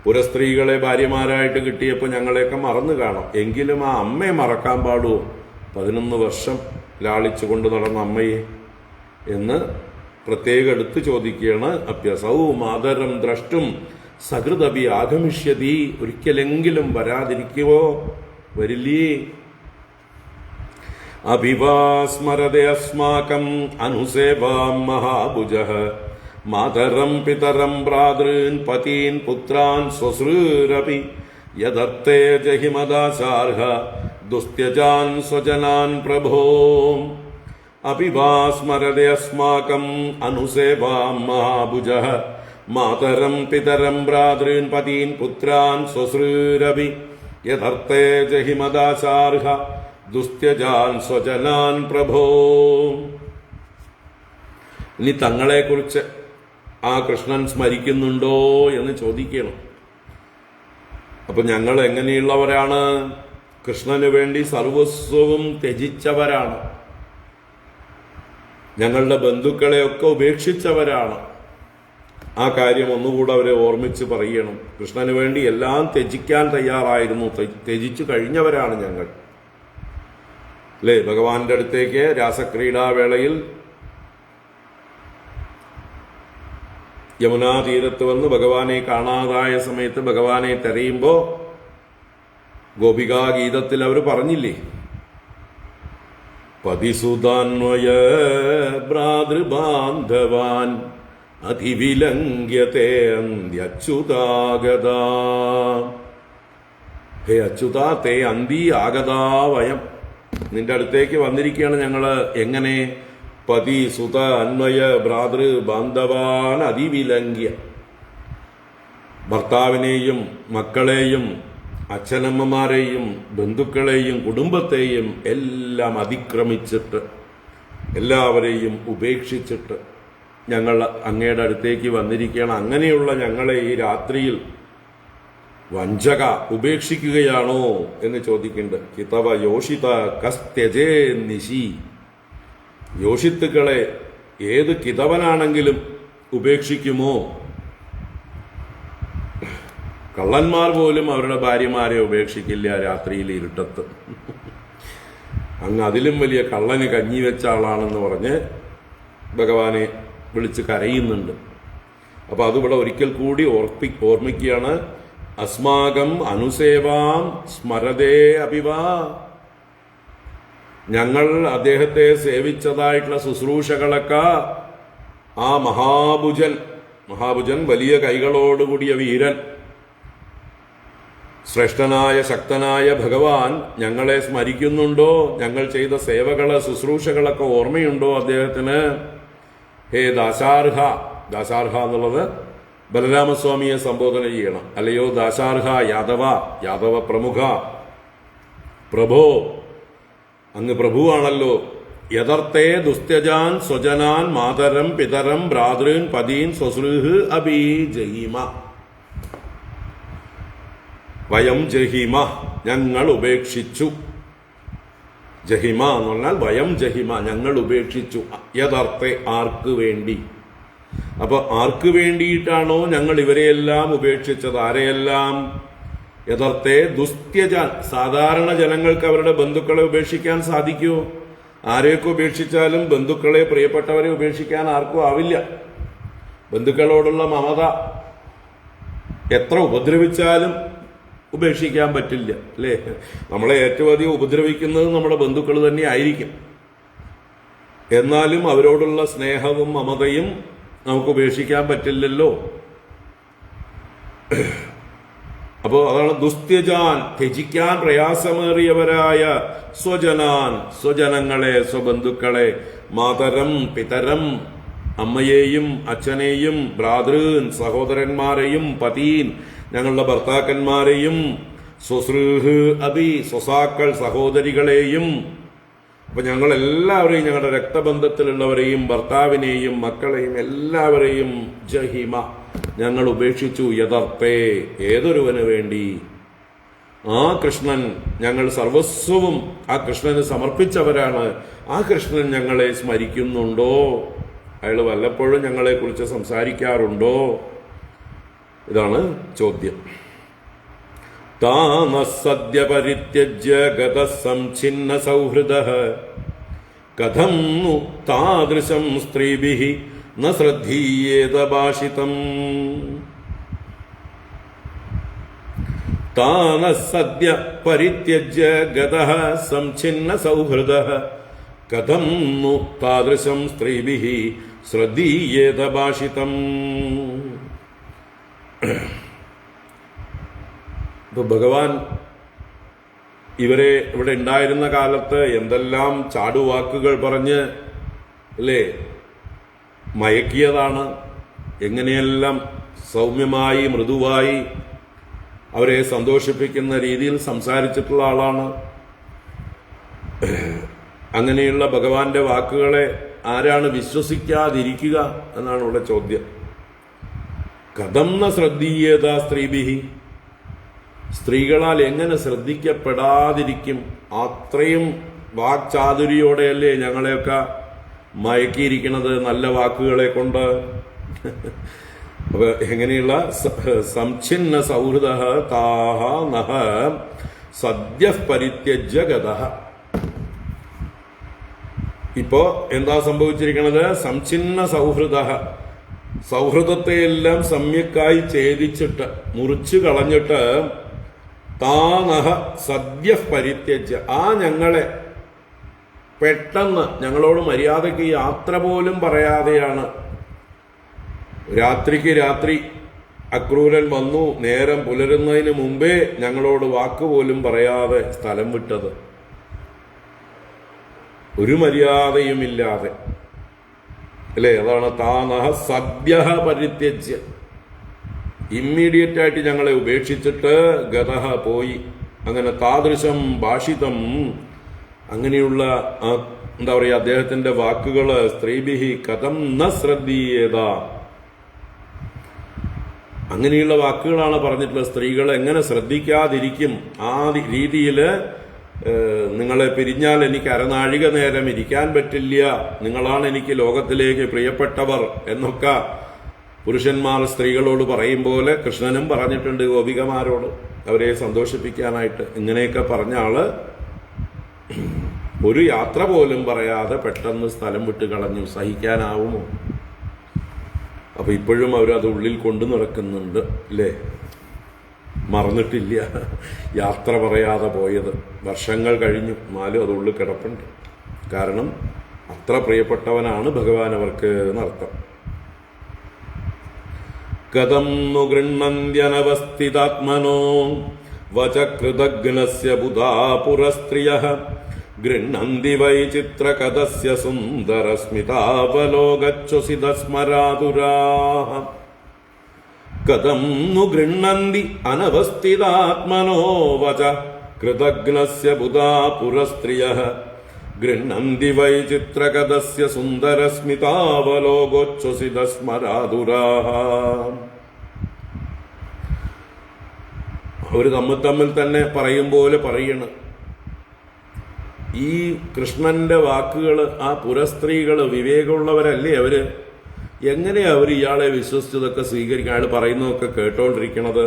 പുരസ്ത്രീകളെ ഭാര്യമാരായിട്ട് കിട്ടിയപ്പോൾ ഞങ്ങളെയൊക്കെ മറന്നു കാണാം, എങ്കിലും ആ അമ്മയെ മറക്കാൻ പാടുമോ? 11 വർഷം ലാളിച്ചു കൊണ്ട് നടന്ന അമ്മയെ എന്ന് പ്രത്യേകം എടുത്തു ചോദിക്കുകയാണ്. അപ്യസൗ മാതരം ദ്രഷ്ടും സകൃതബി ആഗമിഷ്യതി, ഒരിക്കലെങ്കിലും വരാതിരിക്കുവോ, വരില്ലേ? അഭിവാസ്മരതേ അസ്മാകം അനുസേവാം മഹാഭുജഃ മാതരം പിതരം ഭ്രാതॄൻ പതീൻ പുത്രാൻ സ്വശ്രൂരപി യദർത്തേ ജഹിമദാസാർഹ ദുസ്ത്യജാൻ സ്വജനാൻ പ്രഭോ. അഭിവാസ്മരതേ അസ്മാകം അനുസേവാം മഹാഭുജഃ മാതരം പിതരം ഭ്രാതॄൻ പതീൻ പുത്രാൻ സ്വശ്രൂരപി യദർത്തേ ജഹിമദാസാർഹ ദുസ്ത്യജാൻ സ്വജനാൻ പ്രഭോ. ഇനി തങ്ങളെക്കുറിച്ച് ആ കൃഷ്ണൻ സ്മരിക്കുന്നുണ്ടോ എന്ന് ചോദിക്കണം. അപ്പൊ ഞങ്ങൾ എങ്ങനെയുള്ളവരാണ്? കൃഷ്ണന് വേണ്ടി സർവസ്വവും ത്യജിച്ചവരാണ്. ഞങ്ങളുടെ ബന്ധുക്കളെയൊക്കെ ഉപേക്ഷിച്ചവരാണ്. ആ കാര്യം ഒന്നുകൂടെ അവരെ ഓർമ്മിച്ച് പറയണം. കൃഷ്ണന് വേണ്ടി എല്ലാം ത്യജിക്കാൻ തയ്യാറായിരുന്നു, ത്യജിച്ചു കഴിഞ്ഞവരാണ് ഞങ്ങൾ. അല്ലേ? ഭഗവാന്റെ അടുത്തേക്ക് രാസക്രീഡാവേളയിൽ യമുനാ തീരത്ത് വന്ന് ഭഗവാനെ കാണാതായ സമയത്ത് ഭഗവാനെ തെരയുമ്പോ ഗോപികാഗീതത്തിൽ അവർ പറഞ്ഞില്ലേ, പതിസുതാന്വയ ഭ്രാതൃബാന്ധവാൻ അതിവിലംഘ്യത്തെ അന്ത്യച്യുതാഗതാ. ഹേ അച്യുതാ, തേ അന്തി ആഗതാ വയം. നിന്റെ അടുത്തേക്ക് വന്നിരിക്കുകയാണ് ഞങ്ങള്. എങ്ങനെ? പതി സുത അന്വയ ഭ്രാതൃ ബാന്ധവാൻ അതിവിലംഘ്യ. ഭർത്താവിനെയും മക്കളെയും അച്ഛനമ്മമാരെയും ബന്ധുക്കളെയും കുടുംബത്തെയും എല്ലാം അതിക്രമിച്ചിട്ട്, എല്ലാവരെയും ഉപേക്ഷിച്ചിട്ട് ഞങ്ങൾ അങ്ങയുടെ അടുത്തേക്ക് വന്നിരിക്കുകയാണ്. അങ്ങനെയുള്ള ഞങ്ങളെ ഈ രാത്രിയിൽ വഞ്ചക ഉപേക്ഷിക്കുകയാണോ എന്ന് ചോദിക്കുന്നുണ്ട്. കിതവ യോഷിത കസ്ത്യജേ നിശി. യോഷിത്തുക്കളെ ഏത് കിതവനാണെങ്കിലും ഉപേക്ഷിക്കുമോ? കള്ളന്മാർ പോലും അവരുടെ ഭാര്യമാരെ ഉപേക്ഷിക്കില്ല രാത്രിയിൽ ഇരുട്ടത്ത്. അങ്ങ് അതിലും വലിയ കള്ളന് കഞ്ഞി വെച്ച ആളാണെന്ന് പറഞ്ഞ് ഭഗവാനെ വിളിച്ച് കരയുന്നുണ്ട്. അപ്പൊ അതിവിടെ ഒരിക്കൽ കൂടി ഓർമ്മിക്കുകയാണ്. അസ്മാകം അനുസേവാം സ്മരതേ അഭിവാ. ഞങ്ങൾ അദ്ദേഹത്തെ സേവിച്ചതായിട്ടുള്ള ശുശ്രൂഷകളൊക്കെ ആ മഹാഭുജൻ വലിയ കൈകളോടുകൂടിയ വീരൻ, ശ്രേഷ്ഠനായ ശക്തനായ ഭഗവാൻ ഞങ്ങളെ സ്മരിക്കുന്നുണ്ടോ? ഞങ്ങൾ ചെയ്ത സേവകള് ശുശ്രൂഷകളൊക്കെ ഓർമ്മയുണ്ടോ അദ്ദേഹത്തിന്? ഹേ ദാശാർഹ. ദാശാർഹ എന്നുള്ളത് ബലരാമസ്വാമിയെ സംബോധന ചെയ്യണം. അല്ലയോ ദാശാർഹ യാദവ പ്രമുഖ പ്രഭോ, അങ്ങ് പ്രഭുവാണല്ലോ. യഥർത്തേ ദുസ്ത്യജാൻ സ്വജനാൻ മാതരം പിതരം ഭ്രാതൃൻ പതീൻ സ്വസൃഹ് അഭി ജഹിമ. വയം ജഹിമ, ഞങ്ങൾ ഉപേക്ഷിച്ചു. ജഹിമ എന്ന് പറഞ്ഞാൽ വയം ജഹിമ, ഞങ്ങൾ ഉപേക്ഷിച്ചു. യഥർത്തെ, ആർക്ക് വേണ്ടി? അപ്പൊ ആർക്ക് വേണ്ടിയിട്ടാണോ ഞങ്ങൾ ഇവരെയെല്ലാം ഉപേക്ഷിച്ചത്? ആരെയെല്ലാം? യഥർത്തെ ദുസ്ത്യജാൻ. സാധാരണ ജനങ്ങൾക്ക് അവരുടെ ബന്ധുക്കളെ ഉപേക്ഷിക്കാൻ സാധിക്കുമോ? ആരെയൊക്കെ ഉപേക്ഷിച്ചാലും ബന്ധുക്കളെ, പ്രിയപ്പെട്ടവരെ ഉപേക്ഷിക്കാൻ ആർക്കും ആവില്ല. ബന്ധുക്കളോടുള്ള മമത എത്ര ഉപദ്രവിച്ചാലും ഉപേക്ഷിക്കാൻ പറ്റില്ല, അല്ലേ? നമ്മളെ ഏറ്റവും അധികം ഉപദ്രവിക്കുന്നത് നമ്മുടെ ബന്ധുക്കൾ തന്നെ ആയിരിക്കും. എന്നാലും അവരോടുള്ള സ്നേഹവും മമതയും നമുക്ക് ഉപേക്ഷിക്കാൻ പറ്റില്ലല്ലോ. അപ്പോ അതാണ് ദുസ്ത്യജാൻ, ത്യജിക്കാൻ പ്രയാസമേറിയവരായ സ്വജനാൻ, സ്വജനങ്ങളെ, സ്വബന്ധുക്കളെ, മാതരം പിതരം, അമ്മയെയും അച്ഛനെയും, ഭ്രാതൃൻ സഹോദരന്മാരെയും, പതീൻ ഞങ്ങളുടെ ഭർത്താക്കന്മാരെയും, സ്വസൃഹ് അഭി സ്വസാക്കൾ സഹോദരികളെയും. അപ്പൊ ഞങ്ങളെല്ലാവരെയും, ഞങ്ങളുടെ രക്തബന്ധത്തിലുള്ളവരെയും, ഭർത്താവിനെയും മക്കളെയും എല്ലാവരെയും ജഹിമ, ഞങ്ങൾ ഉപേക്ഷിച്ചു. യഥർത്തേ, ഏതൊരുവന് വേണ്ടി? ആ കൃഷ്ണൻ, ഞങ്ങൾ സർവസ്വവും ആ കൃഷ്ണന് സമർപ്പിച്ചവരാണ്. ആ കൃഷ്ണൻ ഞങ്ങളെ സ്മരിക്കുന്നുണ്ടോ? അയാൾ വല്ലപ്പോഴും ഞങ്ങളെ കുറിച്ച് സംസാരിക്കാറുണ്ടോ? ഇതാണ് ചോദ്യം. താമസദ്യ പരിത്യജ്യ ഗതസംഛിന്ന സൗഹൃദഃ കഥം താദൃശം സ്ത്രീഭിഃ ന ശ്രദ്ധീയേത ഭാഷിതം. താനസദ്യ പരിത്യജ്യ ഗതഃ സംഛിന്ന സൗഹൃദഃ കഥം താദൃശം സ്ത്രീഭിഃ ശ്രദ്ധീയേത ഭാഷിതം. ഇപ്പൊ ഭഗവാൻ ഇവരെ ഇവിടെ ഉണ്ടായിരുന്ന കാലത്ത് എന്തെല്ലാം ചാടുവാക്കുകൾ പറഞ്ഞ്, അല്ലേ, മയക്കിയതാണ്. എങ്ങനെയെല്ലാം സൗമ്യമായി മൃദുവായി അവരെ സന്തോഷിപ്പിക്കുന്ന രീതിയിൽ സംസാരിച്ചിട്ടുള്ള ആളാണ്. അങ്ങനെയുള്ള ഭഗവാന്റെ വാക്കുകളെ ആരാണ് വിശ്വസിക്കാതിരിക്കുക എന്നാണ് ഇവിടെ ചോദ്യം. കഥം ന ശ്രദ്ധീയത സ്ത്രീഭിഹി, സ്ത്രീകളാൽ എങ്ങനെ ശ്രദ്ധിക്കപ്പെടാതിരിക്കും? അത്രയും വാക്ചാതുരിയോടെയല്ലേ ഞങ്ങളെയൊക്കെ മയക്കിയിരിക്കുന്നത് നല്ല വാക്കുകളെ കൊണ്ട്. അപ്പൊ എങ്ങനെയുള്ള സംഛിന്ന സൗഹൃദ താഹ നഹ സദ്യ പരിത്യജ്യ ഗതഃ. ഇപ്പോ എന്താ സംഭവിച്ചിരിക്കുന്നത്? സംഛിന്ന സൗഹൃദ, സൗഹൃദത്തെയെല്ലാം സമ്യക്കായി ഛേദിച്ചിട്ട് മുറിച്ചു കളഞ്ഞിട്ട് താനഹ സദ്യ പരിത്യജ്യ, ഞങ്ങളെ പെട്ടെന്ന് ഞങ്ങളോട് മര്യാദയ്ക്ക് യാത്ര പോലും പറയാതെയാണ്, രാത്രിക്ക് രാത്രി അക്രൂരൻ വന്നു, നേരം പുലരുന്നതിന് മുമ്പേ ഞങ്ങളോട് വാക്കുപോലും പറയാതെ സ്ഥലം വിട്ടത്, ഒരു മര്യാദയുമില്ലാതെ അല്ലേ? അതാണ് താനഹ സദ്യ പരിത്യജ്യ, ഇമ്മീഡിയറ്റ് ആയിട്ട് ഞങ്ങളെ ഉപേക്ഷിച്ചിട്ട് ഗതഹ പോയി. അങ്ങനെ താദൃശം ഭാഷിതം, അങ്ങനെയുള്ള എന്താ പറയുക, അദ്ദേഹത്തിന്റെ വാക്കുകള് സ്ത്രീഭിഹി കഥം ന ശ്രദ്ധീയത, അങ്ങനെയുള്ള വാക്കുകളാണ് പറഞ്ഞിട്ടുള്ളത്. സ്ത്രീകൾ എങ്ങനെ ശ്രദ്ധിക്കാതിരിക്കും? ആ രീതിയില് നിങ്ങളെ പിരിഞ്ഞാൽ എനിക്ക് അരനാഴിക നേരം ഇരിക്കാൻ പറ്റില്ല, നിങ്ങളാണ് എനിക്ക് ലോകത്തിലേക്ക് പ്രിയപ്പെട്ടവർ എന്നൊക്കെ പുരുഷന്മാർ സ്ത്രീകളോട് പറയും പോലെ കൃഷ്ണനും പറഞ്ഞിട്ടുണ്ട് ഗോപികമാരോട്, അവരെ സന്തോഷിപ്പിക്കാനായിട്ട്. ഇങ്ങനെയൊക്കെ പറഞ്ഞ ആള് ഒരു യാത്ര പോലും പറയാതെ പെട്ടെന്ന് സ്ഥലം വിട്ട് കളഞ്ഞു. സഹിക്കാനാവുമോ? അപ്പൊ ഇപ്പോഴും അവരത് ഉള്ളിൽ കൊണ്ടു നടക്കുന്നുണ്ട് അല്ലേ? മറന്നിട്ടില്ല യാത്ര പറയാതെ പോയത്. വർഷങ്ങൾ കഴിഞ്ഞു, എന്നാലും അത് ഉള്ളിൽ കിടപ്പുണ്ട്. കാരണം അത്ര പ്രിയപ്പെട്ടവനാണ് ഭഗവാൻ അവർക്ക് എന്നർത്ഥം. കഥം नु ഗൃഹ്ണന്ത്യനവസ്ഥിതാത്മനോ വചകൃതഘ്നസ്യ ബുധാ പുരസ്ത്രിയഃ ഗൃഹ്ണന്തി വൈചിത്രകഥസ്യ സുന്ദരസ്മിതാവലോകച്ഛുസിതസ്മരാതുരാഃ. കഥം नु ഗൃഹ്ണന്തി അനവസ്ഥിതാത്മനോ വച കൃതഘ്നസ്യ ബുധാ പുരസ്ത്രിയഃ ഗൃഹ്ണന്തി വൈചിത്രകഥസ്യ സുന്ദരസ്മിതാവലോകച്ഛുസിതസ്മരാതുരാഃ. അവര് തമ്മിൽ തന്നെ പറയും പോലെ പറയണ്. ഈ കൃഷ്ണന്റെ വാക്കുകള് ആ പുരസ്ത്രീകള് വിവേകമുള്ളവരല്ലേ അവര്? എങ്ങനെയാ അവർ ഇയാളെ വിശ്വസിച്ചതൊക്കെ സ്വീകരിക്കാൻ, അയാൾ പറയുന്നതൊക്കെ കേട്ടോണ്ടിരിക്കണത്?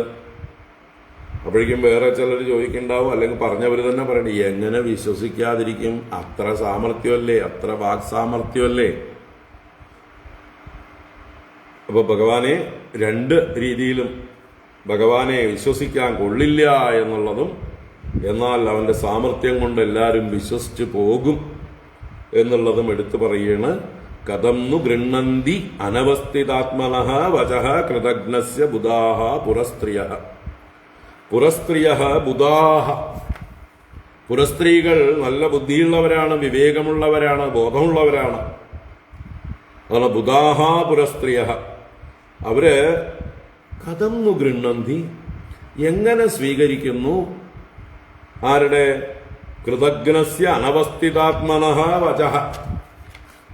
അപ്പോഴേക്കും വേറെ ചിലർ ചോദിക്കണ്ടാവും, അല്ലെങ്കിൽ പറഞ്ഞവർ തന്നെ പറയണ്ട, എങ്ങനെ വിശ്വസിക്കാതിരിക്കും? അത്ര സാമർത്ഥ്യമല്ലേ, അത്ര വാക്സാമർത്ഥ്യമല്ലേ? അപ്പൊ ഭഗവാനെ രണ്ട് രീതിയിലും ഭഗവാനെ വിശ്വസിക്കാൻ കൊള്ളില്ല എന്നുള്ളതും, എന്നാൽ അവന്റെ സാമർത്ഥ്യം കൊണ്ട് എല്ലാവരും വിശ്വസിച്ചു പോകും എന്നുള്ളതും എടുത്തു പറയാണ്. കഥം नु ഗൃഹ്ണന്തി അനവസ്ഥിതാത്മനഃ വചഃ കൃതഘ്നസ്യ ബുധാഃ പുരസ്ത്രിയഃ. പുരസ്ത്രിയഃ ബുധാഃ, പുരസ്ത്രീകൾ നല്ല ബുദ്ധിയുള്ളവരാണ്, വിവേകമുള്ളവരാണ്, ബോധമുള്ളവരാണ്. അതാണ് ബുധാഃ പുരസ്ത്രിയഃ. അവര് കഥം नु ഗൃഹ്ണന്തി, എങ്ങനെ സ്വീകരിക്കുന്നു? ആരുടെ? കൃതഘ്നസ്യ അനവസ്ഥിതാത്മനഃ വചഃ.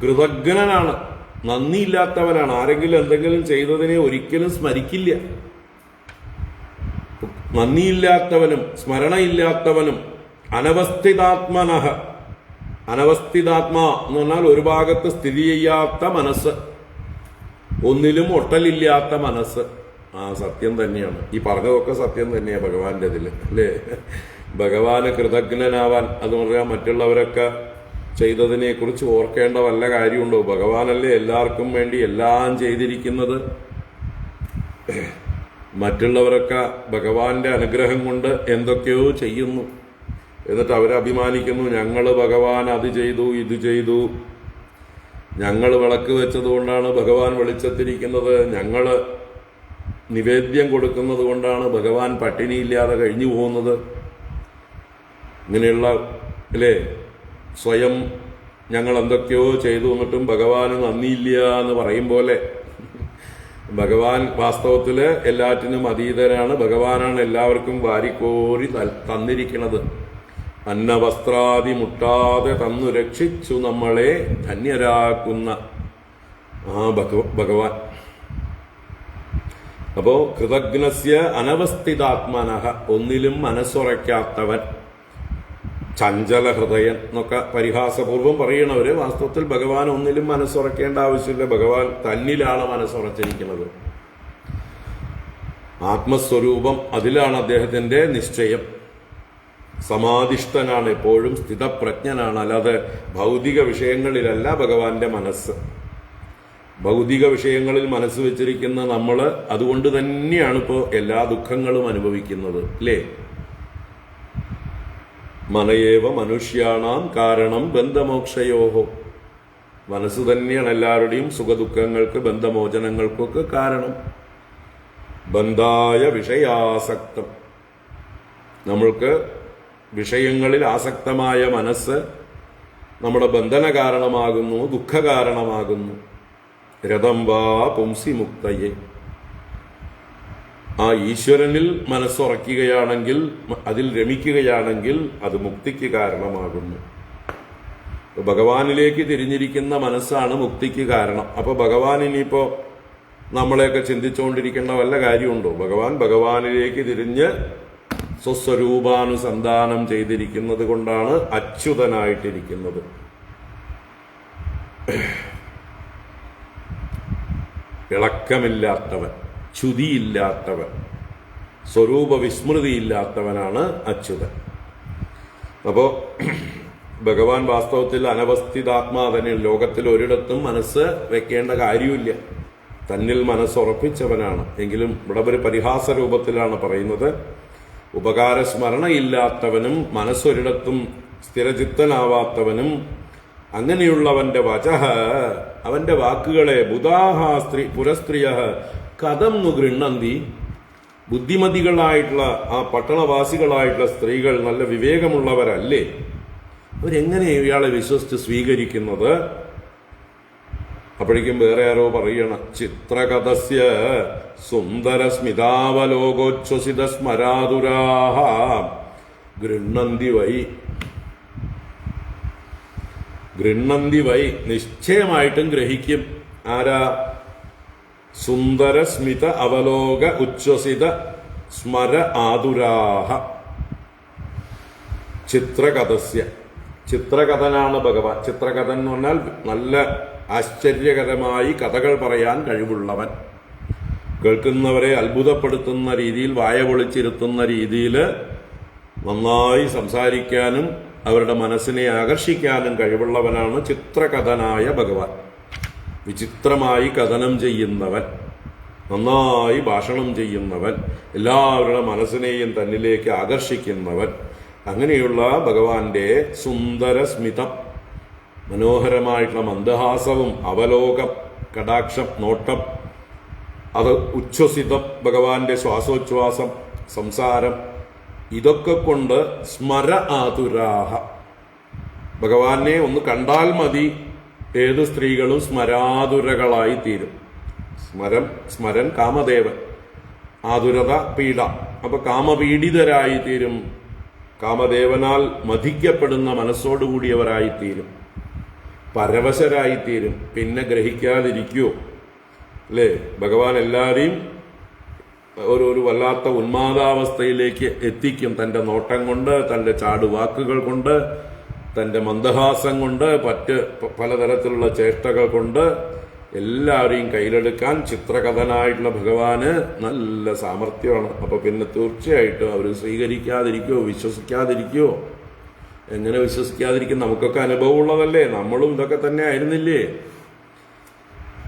കൃതജ്ഞനാണ്, നന്ദിയില്ലാത്തവനാണ്. ആരെങ്കിലും എന്തെങ്കിലും ചെയ്തതിനെ ഒരിക്കലും സ്മരിക്കില്ല. നന്ദിയില്ലാത്തവനും സ്മരണയില്ലാത്തവനും അനവസ്ഥിതാത്മനഃ, അനവസ്ഥിതാത്മാ എന്ന് പറഞ്ഞാൽ ഒരു ഭാഗത്ത് സ്ഥിതി ചെയ്യാത്ത മനസ്സ്, ഒന്നിലും ഒട്ടലില്ലാത്ത മനസ്സ്. സത്യം തന്നെയാണ് ഈ പറഞ്ഞതൊക്കെ, സത്യം തന്നെയാണ് ഭഗവാന്റെ ഇതിൽ അല്ലേ? ഭഗവാന് കൃതജ്ഞനാവാൻ, അത് പറയാൻ മറ്റുള്ളവരൊക്കെ ചെയ്തതിനെ കുറിച്ച് ഓർക്കേണ്ട വല്ല കാര്യമുണ്ടോ? ഭഗവാനല്ലേ എല്ലാവർക്കും വേണ്ടി എല്ലാം ചെയ്തിരിക്കുന്നത്. മറ്റുള്ളവരൊക്കെ ഭഗവാന്റെ അനുഗ്രഹം കൊണ്ട് എന്തൊക്കെയോ ചെയ്യുന്നു, എന്നിട്ട് അവരഭിമാനിക്കുന്നു, ഞങ്ങൾ ഭഗവാൻ അത് ചെയ്തു ഇത് ചെയ്തു, ഞങ്ങൾ വിളക്ക് വെച്ചതുകൊണ്ടാണ് ഭഗവാൻ വെളിച്ചത്തിരിക്കുന്നത്, ഞങ്ങൾ നിവേദ്യം കൊടുക്കുന്നത് കൊണ്ടാണ് ഭഗവാൻ പട്ടിണിയില്ലാതെ കഴിഞ്ഞു പോകുന്നത്. ഇങ്ങനെയുള്ള അല്ലേ, സ്വയം ഞങ്ങൾ എന്തൊക്കെയോ ചെയ്തു എന്നിട്ടും ഭഗവാന് നന്ദിയില്ല എന്ന് പറയും പോലെ, ഭഗവാൻ വാസ്തവത്തില് എല്ലാറ്റിനും അതീതരാണ്. ഭഗവാനാണ് എല്ലാവർക്കും വാരിക്കോരി തന്നിരിക്കുന്നത്. അന്നവസ്ത്രാദി മുട്ടാതെ തന്നു രക്ഷിച്ചു നമ്മളെ ധന്യരാക്കുന്ന ആ ഭഗവാൻ. അപ്പോ കൃതജ്ഞസ്യ അനവസ്ഥിതാത്മനഃ, ഒന്നിലും മനസ്സുറയ്ക്കാത്തവൻ, ചഞ്ചല ഹൃദയൻ എന്നൊക്കെ പരിഹാസപൂർവ്വം പറയണവര് വാസ്തവത്തിൽ ഭഗവാൻ ഒന്നിലും മനസ്സുറക്കേണ്ട ആവശ്യമില്ല. ഭഗവാൻ തന്നിലാണ് മനസ്സുറച്ചിരിക്കുന്നത്. ആത്മസ്വരൂപം, അതിലാണ് അദ്ദേഹത്തിന്റെ നിശ്ചയം. സമാധിഷ്ഠനാണ്, എപ്പോഴും സ്ഥിതപ്രജ്ഞനാണ്. അല്ലാതെ ഭൗതിക വിഷയങ്ങളിലല്ല ഭഗവാന്റെ മനസ്സ്. ഭൗതിക വിഷയങ്ങളിൽ മനസ്സ് വെച്ചിരിക്കുന്ന നമ്മൾ അതുകൊണ്ട് തന്നെയാണ് ഇപ്പോൾ എല്ലാ ദുഃഖങ്ങളും അനുഭവിക്കുന്നത്, അല്ലേ? മനയേവ മനുഷ്യാണാം കാരണം ബന്ധമോക്ഷയോഹോ. മനസ്സ് തന്നെയാണ് എല്ലാവരുടെയും സുഖദുഃഖങ്ങൾക്ക് ബന്ധമോചനങ്ങൾക്കൊക്കെ കാരണം. ബന്ധായ വിഷയാസക്തം, നമ്മൾക്ക് വിഷയങ്ങളിൽ ആസക്തമായ മനസ്സ് നമ്മുടെ ബന്ധന കാരണമാകുന്നു, ദുഃഖ കാരണമാകുന്നു. രഥം വാ പുംസി മുക്തയെ, ആ ഈശ്വരനിൽ മനസ്സുറയ്ക്കുകയാണെങ്കിൽ, അതിൽ രമിക്കുകയാണെങ്കിൽ അത് മുക്തിക്ക് കാരണമാകുന്നു. ഭഗവാനിലേക്ക് തിരിഞ്ഞിരിക്കുന്ന മനസ്സാണ് മുക്തിക്ക് കാരണം. അപ്പൊ ഭഗവാൻ ഇനിയിപ്പോ നമ്മളെയൊക്കെ ചിന്തിച്ചുകൊണ്ടിരിക്കേണ്ട വല്ല കാര്യമുണ്ടോ? ഭഗവാനിലേക്ക് തിരിഞ്ഞ് സ്വസ്വരൂപാനുസന്ധാനം ചെയ്തിരിക്കുന്നത് കൊണ്ടാണ് അച്യുതനായിട്ടിരിക്കുന്നത്. ഇളക്കമില്ലാത്തവൻ, ച്യുതിയില്ലാത്തവൻ, സ്വരൂപ വിസ്മൃതിയില്ലാത്തവനാണ് അച്യുതൻ. അപ്പോ ഭഗവാൻ വാസ്തവത്തിൽ അനവസ്ഥിതാത്മാ തന്നെ. ലോകത്തിൽ ഒരിടത്തും മനസ്സ് വെക്കേണ്ട കാര്യമില്ല, തന്നിൽ മനസ്സുറപ്പിച്ചവനാണ്. എങ്കിലും ഇവിടെ ഒരു പരിഹാസ രൂപത്തിലാണ് പറയുന്നത്. ഉപകാരസ്മരണയില്ലാത്തവനും മനസ്സൊരിടത്തും സ്ഥിരചിത്തനാവാത്തവനും അങ്ങനെയുള്ളവന്റെ വചഃ, അവന്റെ വാക്കുകളെ ബുധാഹ പുരസ്ത്രീയ കഥം नु ഗൃണ്ണന്തി, ബുദ്ധിമതികളായിട്ടുള്ള ആ പട്ടണവാസികളായിട്ടുള്ള സ്ത്രീകൾ നല്ല വിവേകമുള്ളവരല്ലേ, അവരെങ്ങനെ ഇയാളെ വിശ്വസിച്ച് സ്വീകരിക്കുന്നത്? അപ്പോഴേക്കും വേറെ ആരോ പറയണം, ചിത്രകഥസ്യ സുന്ദര സ്മിതാവലോകോച്ഛ്വസിത സ്മരാതുരാഹ ഗൃണ്ണന്തി വൈ. ഗൃണ്ണന്തി വൈ, നിശ്ചയമായിട്ടും ഗ്രഹിക്കും. ആരാ? സുന്ദര സ്മിത അവലോക ഉച്ഛ്വസിത സ്മര ആതുരാഹ. ചിത്രകഥസ്യ, ചിത്രകഥനാണ് ഭഗവാൻ. ചിത്രകഥൻ എന്ന് പറഞ്ഞാൽ നല്ല ആശ്ചര്യകരമായി കഥകൾ പറയാൻ കഴിവുള്ളവൻ, കേൾക്കുന്നവരെ അത്ഭുതപ്പെടുത്തുന്ന രീതിയിൽ, വായ പൊളിച്ചിരുത്തുന്ന രീതിയിൽ നന്നായി സംസാരിക്കാനും അവരുടെ മനസ്സിനെ ആകർഷിക്കാനും കഴിവുള്ളവനാണ് ചിത്രകഥനായ ഭഗവാൻ. വിചിത്രമായി കഥനം ചെയ്യുന്നവൻ, നന്നായി ഭാഷണം ചെയ്യുന്നവൻ, എല്ലാവരുടെ മനസ്സിനെയും തന്നിലേക്ക് ആകർഷിക്കുന്നവൻ. അങ്ങനെയുള്ള ഭഗവാന്റെ സുന്ദര സ്മിതം, മനോഹരമായിട്ടുള്ള മന്ദഹാസവും അവലോകം, കടാക്ഷം, നോട്ടം, അത് ഉച്ഛ്വസിതം, ഭഗവാന്റെ ശ്വാസോച്ഛ്വാസം, സംസാരം, ഇതൊക്കെ കൊണ്ട് സ്മര ആതുരാഹ, ഭഗവാനെ ഒന്ന് കണ്ടാൽ മതി ഏത് സ്ത്രീകളും സ്മരാതുരകളായി തീരും. സ്മരൻ കാമദേവൻ, ആതുരത പീഡ. അപ്പൊ കാമപീഡിതരായി തീരും, കാമദേവനാൽ മതിക്കപ്പെടുന്ന മനസ്സോടുകൂടിയവരായിത്തീരും, പരവശരായിത്തീരും. പിന്നെ ഗ്രഹിക്കാതിരിക്കുവോ? അല്ലേ? ഭഗവാൻ എല്ലാവരെയും ഒരു വല്ലാത്ത ഉന്മാദാവസ്ഥയിലേക്ക് എത്തിക്കും. തന്റെ നോട്ടം കൊണ്ട്, തന്റെ ചാടുവാക്കുകൾ കൊണ്ട്, തന്റെ മന്ദഹാസം കൊണ്ട്, പലതരത്തിലുള്ള ചേഷ്ടകൾ കൊണ്ട് എല്ലാവരെയും കയ്യിലെടുക്കാൻ ചിത്രകഥനായിട്ടുള്ള ഭഗവാന് നല്ല സാമർഥ്യമാണ്. അപ്പൊ പിന്നെ തീർച്ചയായിട്ടും അവർ സ്വീകരിക്കാതിരിക്കുവോ? വിശ്വസിക്കാതിരിക്കുവോ? എങ്ങനെ വിശ്വസിക്കാതിരിക്കും? നമുക്കൊക്കെ അനുഭവം ഉള്ളതല്ലേ, നമ്മളും ഇതൊക്കെ തന്നെ ആയിരുന്നില്ലേ?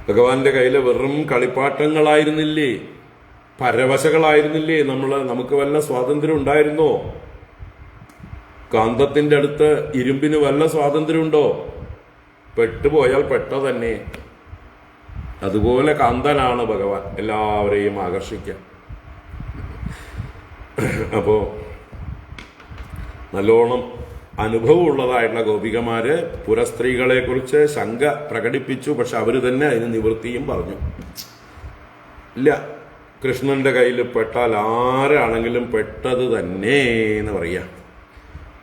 ഭഗവാന്റെ കയ്യിലെ വെറും കളിപ്പാട്ടങ്ങളായിരുന്നില്ലേ, പരവശകളായിരുന്നില്ലേ നമുക്ക് വല്ല സ്വാതന്ത്ര്യം ഉണ്ടായിരുന്നോ? കാന്തത്തിന്റെ അടുത്ത് ഇരുമ്പിന് വല്ല സ്വാതന്ത്ര്യമുണ്ടോ? പെട്ടുപോയാൽ പെട്ട തന്നെ. അതുപോലെ കാന്തനാണ് ഭഗവാൻ, എല്ലാവരെയും ആകർഷിക്കാൻ. അപ്പോ നല്ലോണം അനുഭവമുള്ളതായിട്ടുള്ള ഗോപികമാര് പുരസ്ത്രീകളെ കുറിച്ച് ശങ്ക പ്രകടിപ്പിച്ചു. പക്ഷെ അവര് തന്നെ അതിന് നിവൃത്തിയും പറഞ്ഞു. ഇല്ല, കൃഷ്ണന്റെ കയ്യിൽ പെട്ടാൽ ആരാണെങ്കിലും പെട്ടത് തന്നെ എന്ന് പറയാം.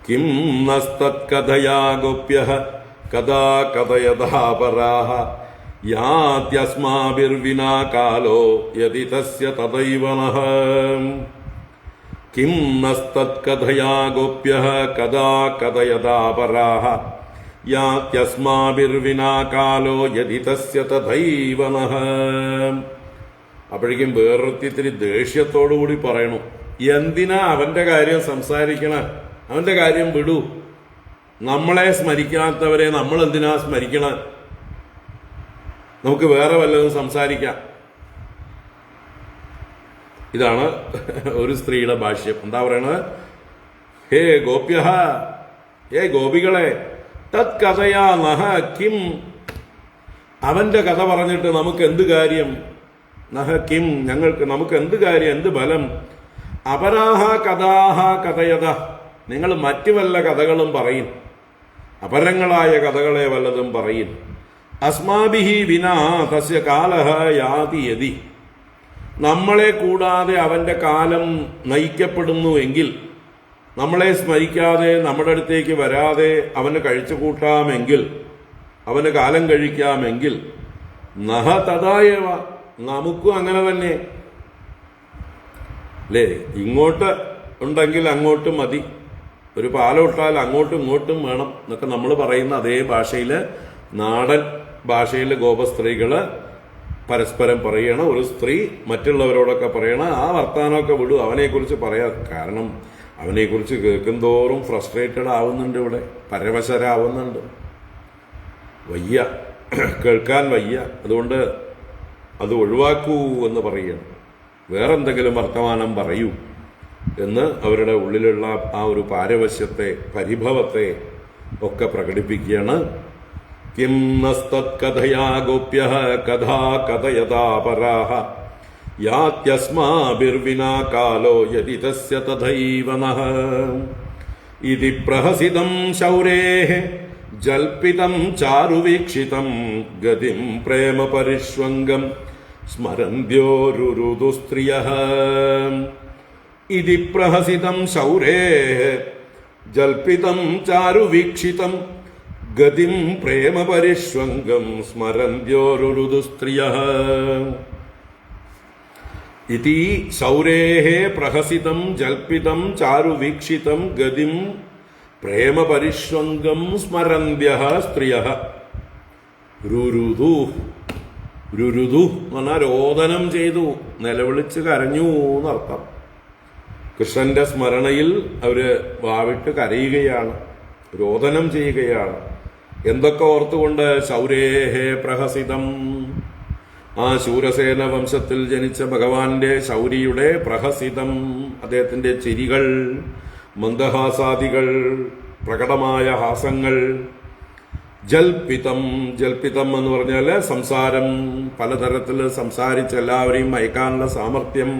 കിം നസ്തത്കഥയാ ഗോപ്യഃ കഥാ കഥയതാ പരാഃ യാത്യസ്മാഭിർവിനാ കാലോ യദി തസ്യ തദൈവ നഃ. കിം നസ്തത്കഥയാ ഗോപ്യഃ കഥാ കഥയതാ പരാഃ യാത്യസ്മാഭിർവിനാ കാലോ യദി തസ്യ തദൈവ നഃ. അപ്പോഴേക്കും വേറൊരുത്തിരി ദേഷ്യത്തോടുകൂടി പറയണു, എന്തിനാ അവന്റെ കാര്യം സംസാരിക്കണ? അവന്റെ കാര്യം വിടൂ. നമ്മളെ സ്മരിക്കാത്തവരെ നമ്മൾ എന്തിനാ സ്മരിക്കണ? നമുക്ക് വേറെ വല്ലതും സംസാരിക്കാം. ഇതാണ് ഒരു സ്ത്രീയുടെ ഭാഷ്യം. എന്താ പറയണത്? ഹേ ഗോപ്യഃ, ഹേ ഗോപികളെ, തത് കഥയാ നഹ കിം, അവന്റെ കഥ പറഞ്ഞിട്ട് നമുക്ക് എന്ത് കാര്യം? നഹ കിം, നമുക്ക് എന്ത് കാര്യം, എന്ത് ബലം? അപരാഹ കഥാഹ കഥയത, നിങ്ങൾ മറ്റു വല്ല കഥകളും പറയും, അപരങ്ങളായ കഥകളെ വല്ലതും പറയും. അസ്മാഭിഹി വിനാ തസ്യ കാലഹ യാതി യതി, നമ്മളെ കൂടാതെ അവന്റെ കാലം നയിക്കപ്പെടുന്നുവെങ്കിൽ, നമ്മളെ സ്മരിക്കാതെ നമ്മുടെ അടുത്തേക്ക് വരാതെ അവന് കഴിച്ചു കൂട്ടാമെങ്കിൽ, അവന് കാലം കഴിക്കാമെങ്കിൽ, നഹ തഥായവ, നമുക്കും അങ്ങനെ തന്നെ അല്ലേ? ഇങ്ങോട്ട് ഉണ്ടെങ്കിൽ അങ്ങോട്ട് മതി, ഒരു പാലോട്ടാൽ അങ്ങോട്ടും ഇങ്ങോട്ടും വേണം എന്നൊക്കെ നമ്മൾ പറയുന്ന അതേ ഭാഷയിൽ, നാടൻ ഭാഷയിൽ ഗോപസ്ത്രീകള് പരസ്പരം പറയണം. ഒരു സ്ത്രീ മറ്റുള്ളവരോടൊക്കെ പറയണം, ആ വർത്താനമൊക്കെ വിടൂ, അവനെക്കുറിച്ച് പറയാ. കാരണം അവനെക്കുറിച്ച് കേൾക്കുന്തോറും ഫ്രസ്ട്രേറ്റഡ് ആവുന്നുണ്ട്, ഇവിടെ പരവശരാവുന്നുണ്ട്, വയ്യ, കേൾക്കാൻ വയ്യ. അതുകൊണ്ട് അത് ഒഴിവാക്കൂ എന്ന് പറയുകയാണ്. വേറെന്തെങ്കിലും വർത്തമാനം പറയൂ എന്ന് അവരുടെ ഉള്ളിലുള്ള ആ ഒരു പാരവശ്യത്തെ, പരിഭവത്തെ ഒക്കെ പ്രകടിപ്പിക്കുകയാണ്. കിം നസ്തത്കഥയാ ഗോപ്യഃ കഥാ കഥയതാ പരാഃ യാത്യസ്മാഭിർവിനാ കാലോ യദി തസ്യ തഥൈവ നഃ. ഇതി പ്രഹസിതം ശൗരേഃ ജൽപിതം ചാരുവീക്ഷിതം ഗതിം പ്രേമ പരിഷ്വംഗം സ്മരന്ത്യോരുരുദുസ്ത്രിയഃ. ഇതി പ്രഹസിതം ശൗരേഃ ജൽപിതം ചാരുവീക്ഷിതം ഗതിം പ്രേമ പരിഷ്വംഗം സ്മരന്ത്യോരുരുദുസ്ത്രിയഃ. ഇതി ശൗരേഃ പ്രഹസിതം ജൽപിതം ചാരുവീക്ഷിതം ഗതിം പ്രേമ പരിഷ്വംഗം സ്മരന്ത്യഃ സ്ത്രിയഃ. രുരുദു, രുരുദു എന്ന് പറഞ്ഞാൽ രോദനം ചെയ്തു, നിലവിളിച്ച് കരഞ്ഞു എന്നർത്ഥം. കൃഷ്ണന്റെ സ്മരണയിൽ അവര് വാവിട്ട് കരയുകയാണ്, രോദനം ചെയ്യുകയാണ്. എന്തൊക്കെ ഓർത്തുകൊണ്ട്? ശൗരേഃ പ്രഹസിതം, ആ ശൂരസേന വംശത്തിൽ ജനിച്ച ഭഗവാന്റെ ശൗരിയുടെ പ്രഹസിതം, അദ്ദേഹത്തിന്റെ ചിരികൾ, മന്ദഹാസാദികൾ, പ്രകടമായ ഹാസങ്ങൾ. ജൽപിതം, ജൽപിതം എന്ന് പറഞ്ഞാൽ സംസാരം, പലതരത്തിൽ സംസാരിച്ച് എല്ലാവരെയും മയക്കാനുള്ള സാമർഥ്യം.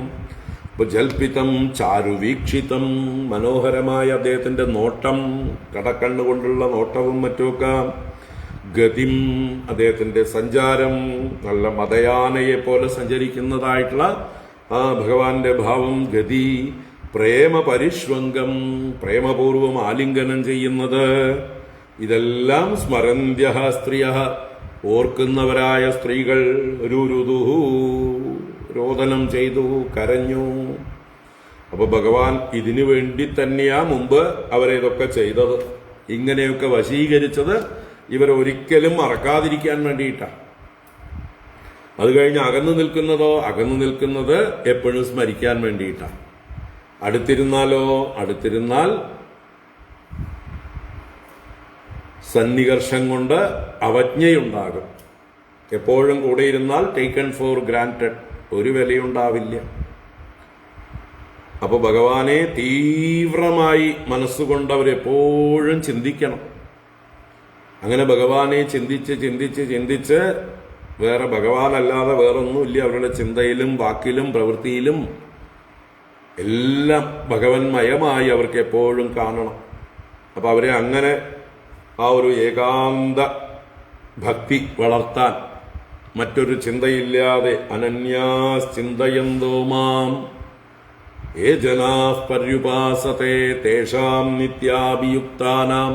ഇപ്പൊ ജൽപിതം ചാരുവീക്ഷിതം, മനോഹരമായ അദ്ദേഹത്തിന്റെ നോട്ടം, കടക്കണ്ണുകൊണ്ടുള്ള നോട്ടവും മറ്റുമൊക്കെ. ഗതിം, അദ്ദേഹത്തിന്റെ സഞ്ചാരം, നല്ല മതയാനയെ പോലെ സഞ്ചരിക്കുന്നതായിട്ടുള്ള ആ ഭഗവാന്റെ ഭാവം. ഗതി പ്രേമ പരിഷ്വംഗം, പ്രേമപൂർവം ആലിംഗനം ചെയ്യുന്നത്. ഇതെല്ലാം സ്മരന്ത്യഃ സ്ത്രീയഃ, ഓർക്കുന്നവരായ സ്ത്രീകൾ. രുരുദുഃ, രോദനം ചെയ്തു, കരഞ്ഞു. അപ്പൊ ഭഗവാൻ ഇതിനു വേണ്ടി തന്നെയാ മുമ്പ് അവരെ ഇതൊക്കെ ചെയ്തത്, ഇങ്ങനെയൊക്കെ വശീകരിച്ചത് ഇവരൊരിക്കലും മറക്കാതിരിക്കാൻ വേണ്ടിയിട്ടാണ്. അത് കഴിഞ്ഞ് അകന്നു നിൽക്കുന്നതോ, അകന്നു നിൽക്കുന്നത് എപ്പോഴും സ്മരിക്കാൻ വേണ്ടിയിട്ടാണ്. അടുത്തിരുന്നാലോ, അടുത്തിരുന്നാൽ സന്നികർഷം കൊണ്ട് അവജ്ഞയുണ്ടാകും. എപ്പോഴും കൂടെ ഇരുന്നാൽ ടേക്കൺ ഫോർ ഗ്രാന്റഡ്, ഒരു വിലയുണ്ടാവില്ല. അപ്പൊ ഭഗവാനെ തീവ്രമായി മനസ്സുകൊണ്ട് അവരെപ്പോഴും ചിന്തിക്കണം. അങ്ങനെ ഭഗവാനെ ചിന്തിച്ച് ചിന്തിച്ച് ചിന്തിച്ച്, വേറെ ഭഗവാനല്ലാതെ വേറൊന്നുമില്ല അവരുടെ ചിന്തയിലും വാക്കിലും പ്രവൃത്തിയിലും എല്ലാം ഭഗവന്മയമായി അവർക്ക് എപ്പോഴും കാണണം. അപ്പൊ അവരെ അങ്ങനെ ആ ഒരു ഏകാന്ത ഭക്തി വളർത്താൻ, മറ്റൊരു ചിന്തയില്ലാതെ അനന്യാസ് ചിന്തയന്തോ മാം, യേ ജനാഃ പര്യുപാസത്തെ തേഷാം നിത്യാഭിയുക്താനാം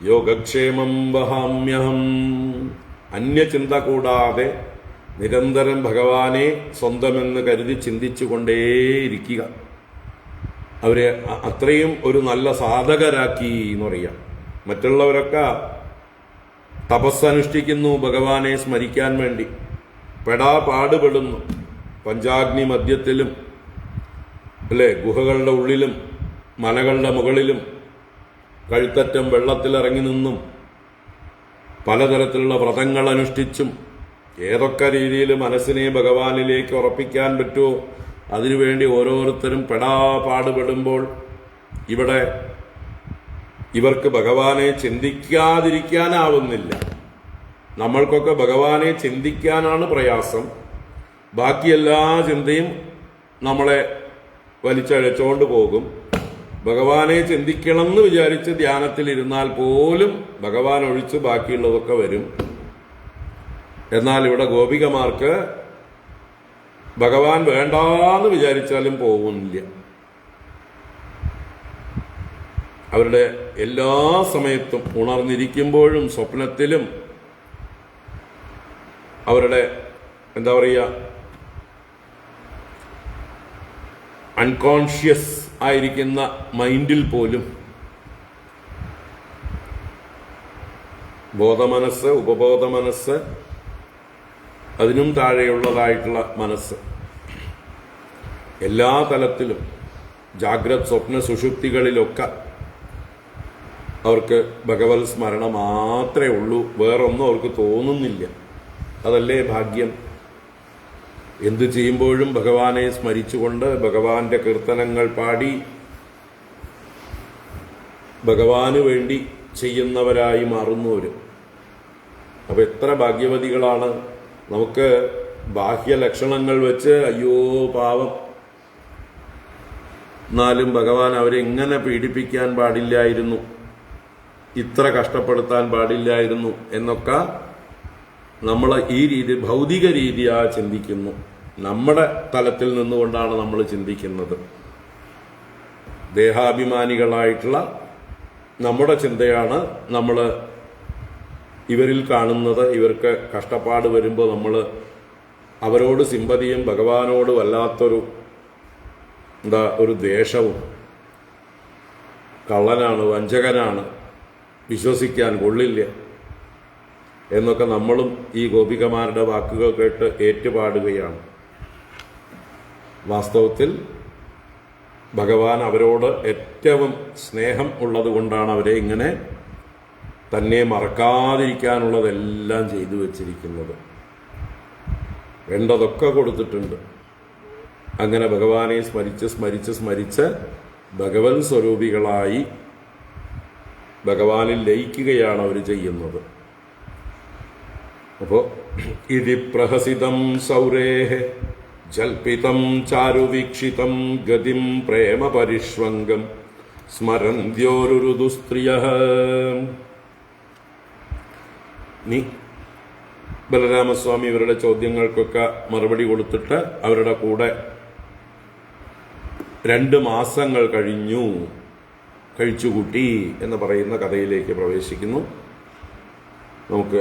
യോഗക്ഷേമം വഹാമ്യഹം. അന്യചിന്ത കൂടാതെ നിരന്തരം ഭഗവാനെ സ്വന്തമെന്ന് കരുതി ചിന്തിച്ചുകൊണ്ടേയിരിക്കുക. അവരെ അത്രയും ഒരു നല്ല സാധകരാക്കി എന്ന് പറയാം. മറ്റുള്ളവരൊക്കെ തപസ്സനുഷ്ഠിക്കുന്നു ഭഗവാനെ സ്മരിക്കാൻ വേണ്ടി, പാടുപെടുന്നു. പഞ്ചാഗ്നി മധ്യത്തിലും അല്ലേ, ഗുഹകളുടെ ഉള്ളിലും മലകളുടെ മുകളിലും കഴുത്തറ്റം വെള്ളത്തിലിറങ്ങി നിന്നും പലതരത്തിലുള്ള വ്രതങ്ങൾ അനുഷ്ഠിച്ചും ഏതൊക്കെ രീതിയിൽ മനസ്സിനെ ഭഗവാനിലേക്ക് ഉറപ്പിക്കാൻ പറ്റുമോ അതിനുവേണ്ടി ഓരോരുത്തരും പാടുപെടുമ്പോൾ ഇവിടെ ഇവർക്ക് ഭഗവാനെ ചിന്തിക്കാതിരിക്കാനാവുന്നില്ല. നമ്മൾക്കൊക്കെ ഭഗവാനെ ചിന്തിക്കാനാണ് പ്രയാസം. ബാക്കി എല്ലാ ചിന്തയും നമ്മളെ വലിച്ചഴച്ചുകൊണ്ട് പോകും. ഭഗവാനെ ചിന്തിക്കണം എന്ന് വിചാരിച്ച് ധ്യാനത്തിലിരുന്നാൽ പോലും ഭഗവാൻ ഒഴിച്ച് ബാക്കിയുള്ളതൊക്കെ വരും. എന്നാൽ ഇവിടെ ഗോപികമാർക്ക് ഭഗവാൻ വേണ്ടാന്ന് വിചാരിച്ചാലും പോകുന്നില്ല. അവരുടെ എല്ലാ സമയത്തും ഉണർന്നിരിക്കുമ്പോഴും സ്വപ്നത്തിലും അവരുടെ എന്താ പറയുക, അൺകോൺഷ്യസ് ആയിരിക്കുന്ന മൈൻഡിൽ പോലും ബോധമനസ്സ്, ഉപബോധ മനസ്സ്, അതിനും താഴെയുള്ളതായിട്ടുള്ള മനസ്സ്, എല്ലാ തലത്തിലും ജാഗ്രത് സ്വപ്ന സുഷുപ്തികളിലൊക്കെ അവർക്ക് ഭഗവത് സ്മരണ മാത്രമേ ഉള്ളൂ. വേറൊന്നും അവർക്ക് തോന്നുന്നില്ല. അതല്ലേ ഭാഗ്യം. എന്തു ചെയ്യുമ്പോഴും ഭഗവാനെ സ്മരിച്ചുകൊണ്ട് ഭഗവാന്റെ കീർത്തനങ്ങൾ പാടി ഭഗവാന് വേണ്ടി ചെയ്യുന്നവരായി മാറുന്നവര്. അപ്പൊ എത്ര ഭാഗ്യവതികളാണ്. നമുക്ക് ബാഹ്യ ലക്ഷണങ്ങൾ വെച്ച് അയ്യോ പാവം, എന്നാലും ഭഗവാൻ അവരെ ഇങ്ങനെ പീഡിപ്പിക്കാൻ പാടില്ലായിരുന്നു, ഇത്ര കഷ്ടപ്പെടുത്താൻ പാടില്ലായിരുന്നു എന്നൊക്കെ നമ്മൾ ഈ രീതി ഭൗതിക രീതിയാ ചിന്തിക്കുന്നു. നമ്മുടെ തലത്തിൽ നിന്നുകൊണ്ടാണ് നമ്മൾ ചിന്തിക്കുന്നത്. ദേഹാഭിമാനികളായിട്ടുള്ള നമ്മുടെ ചിന്തയാണ് നമ്മൾ ഇവരിൽ കാണുന്നത്. ഇവർക്ക് കഷ്ടപ്പാട് വരുമ്പോൾ നമ്മൾ അവരോട് സിമ്പതിയും ഭഗവാനോട് വല്ലാത്തൊരു ഒരു ദ്വേഷവും, കള്ളനാണ്, വഞ്ചകനാണ്, വിശ്വസിക്കാൻ കൊള്ളില്ല എന്നൊക്കെ നമ്മളും ഈ ഗോപികമാരുടെ വാക്കുകൾ കേട്ട് ഏറ്റുപാടുകയാണ്. വാസ്തവത്തിൽ ഭഗവാൻ അവരോട് ഏറ്റവും സ്നേഹം ഉള്ളത് കൊണ്ടാണ് അവരെ ഇങ്ങനെ തന്നെ മറക്കാതിരിക്കാനുള്ളതെല്ലാം ചെയ്തു വച്ചിരിക്കുന്നത്. വേണ്ടതൊക്കെ കൊടുത്തിട്ടുണ്ട്. അങ്ങനെ ഭഗവാനെ സ്മരിച്ച് ഭഗവത് സ്വരൂപികളായി ഭഗവാനിൽ ലയിക്കുകയാണ് അവർ ചെയ്യുന്നത്. അപ്പോ ഇതി പ്രഹസിതം സൗരേഹ ജൽപിതം ചാരുവീക്ഷിതം ഗതിം പ്രേമ പരിഷ്വംഗം സ്മരന്ത്യോരുരുദുസ്ത്രിയഃ. നീ ബലരാമസ്വാമി ഇവരുടെ ചോദ്യങ്ങൾക്കൊക്കെ മറുപടി കൊടുത്തിട്ട് അവരുടെ കൂടെ 2 മാസങ്ങൾ കഴിച്ചുകൂട്ടി എന്ന് പറയുന്ന കഥയിലേക്ക് പ്രവേശിക്കുന്നു. നമുക്ക്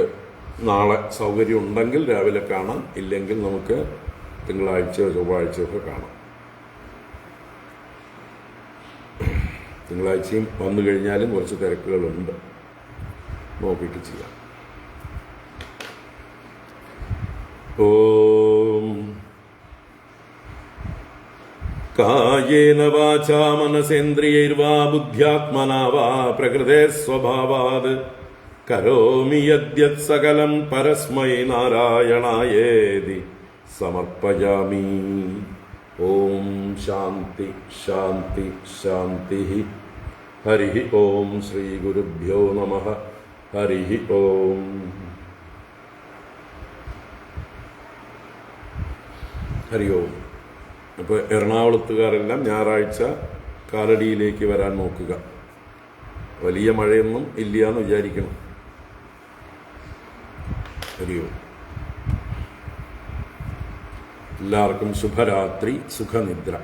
നാളെ സൗകര്യം ഉണ്ടെങ്കിൽ രാവിലെ കാണാം, ഇല്ലെങ്കിൽ നമുക്ക് തിങ്കളാഴ്ചയോ ചൊവ്വാഴ്ചയോ ഒക്കെ കാണാം. തിങ്കളാഴ്ചയും വന്നു കഴിഞ്ഞാലും കുറച്ച് തിരക്കുകളുണ്ട്, നോക്കിയിട്ട് ചെയ്യാം. ഓം കായേന വാചാ മനസേന്ദ്രിയൈർവാ ബുദ്ധ്യാത്മനാ വാ പ്രകൃതേ സ്വഭാവാത് കരോമി യദ്യത് സകലം പരസ്മൈ നാരായണായേതി സമർപ്പയാമി. ഓം ശാന്തി ശാന്തി ശാന്തി. ഹരി ഓം ശ്രീ ഗുരുഭ്യോ നമഃ. ഹരി ഓം. ഹരി ഓം. അപ്പോൾ എറണാകുളത്തുകാരെല്ലാം ഞായറാഴ്ച കാലടിയിലേക്ക് വരാൻ നോക്കുക. വലിയ മഴയൊന്നും ഇല്ല എന്ന് വിചാരിക്കണം. ഹരി ഓം. എല്ലാവർക്കും ശുഭരാത്രി, സുഖനിദ്ര.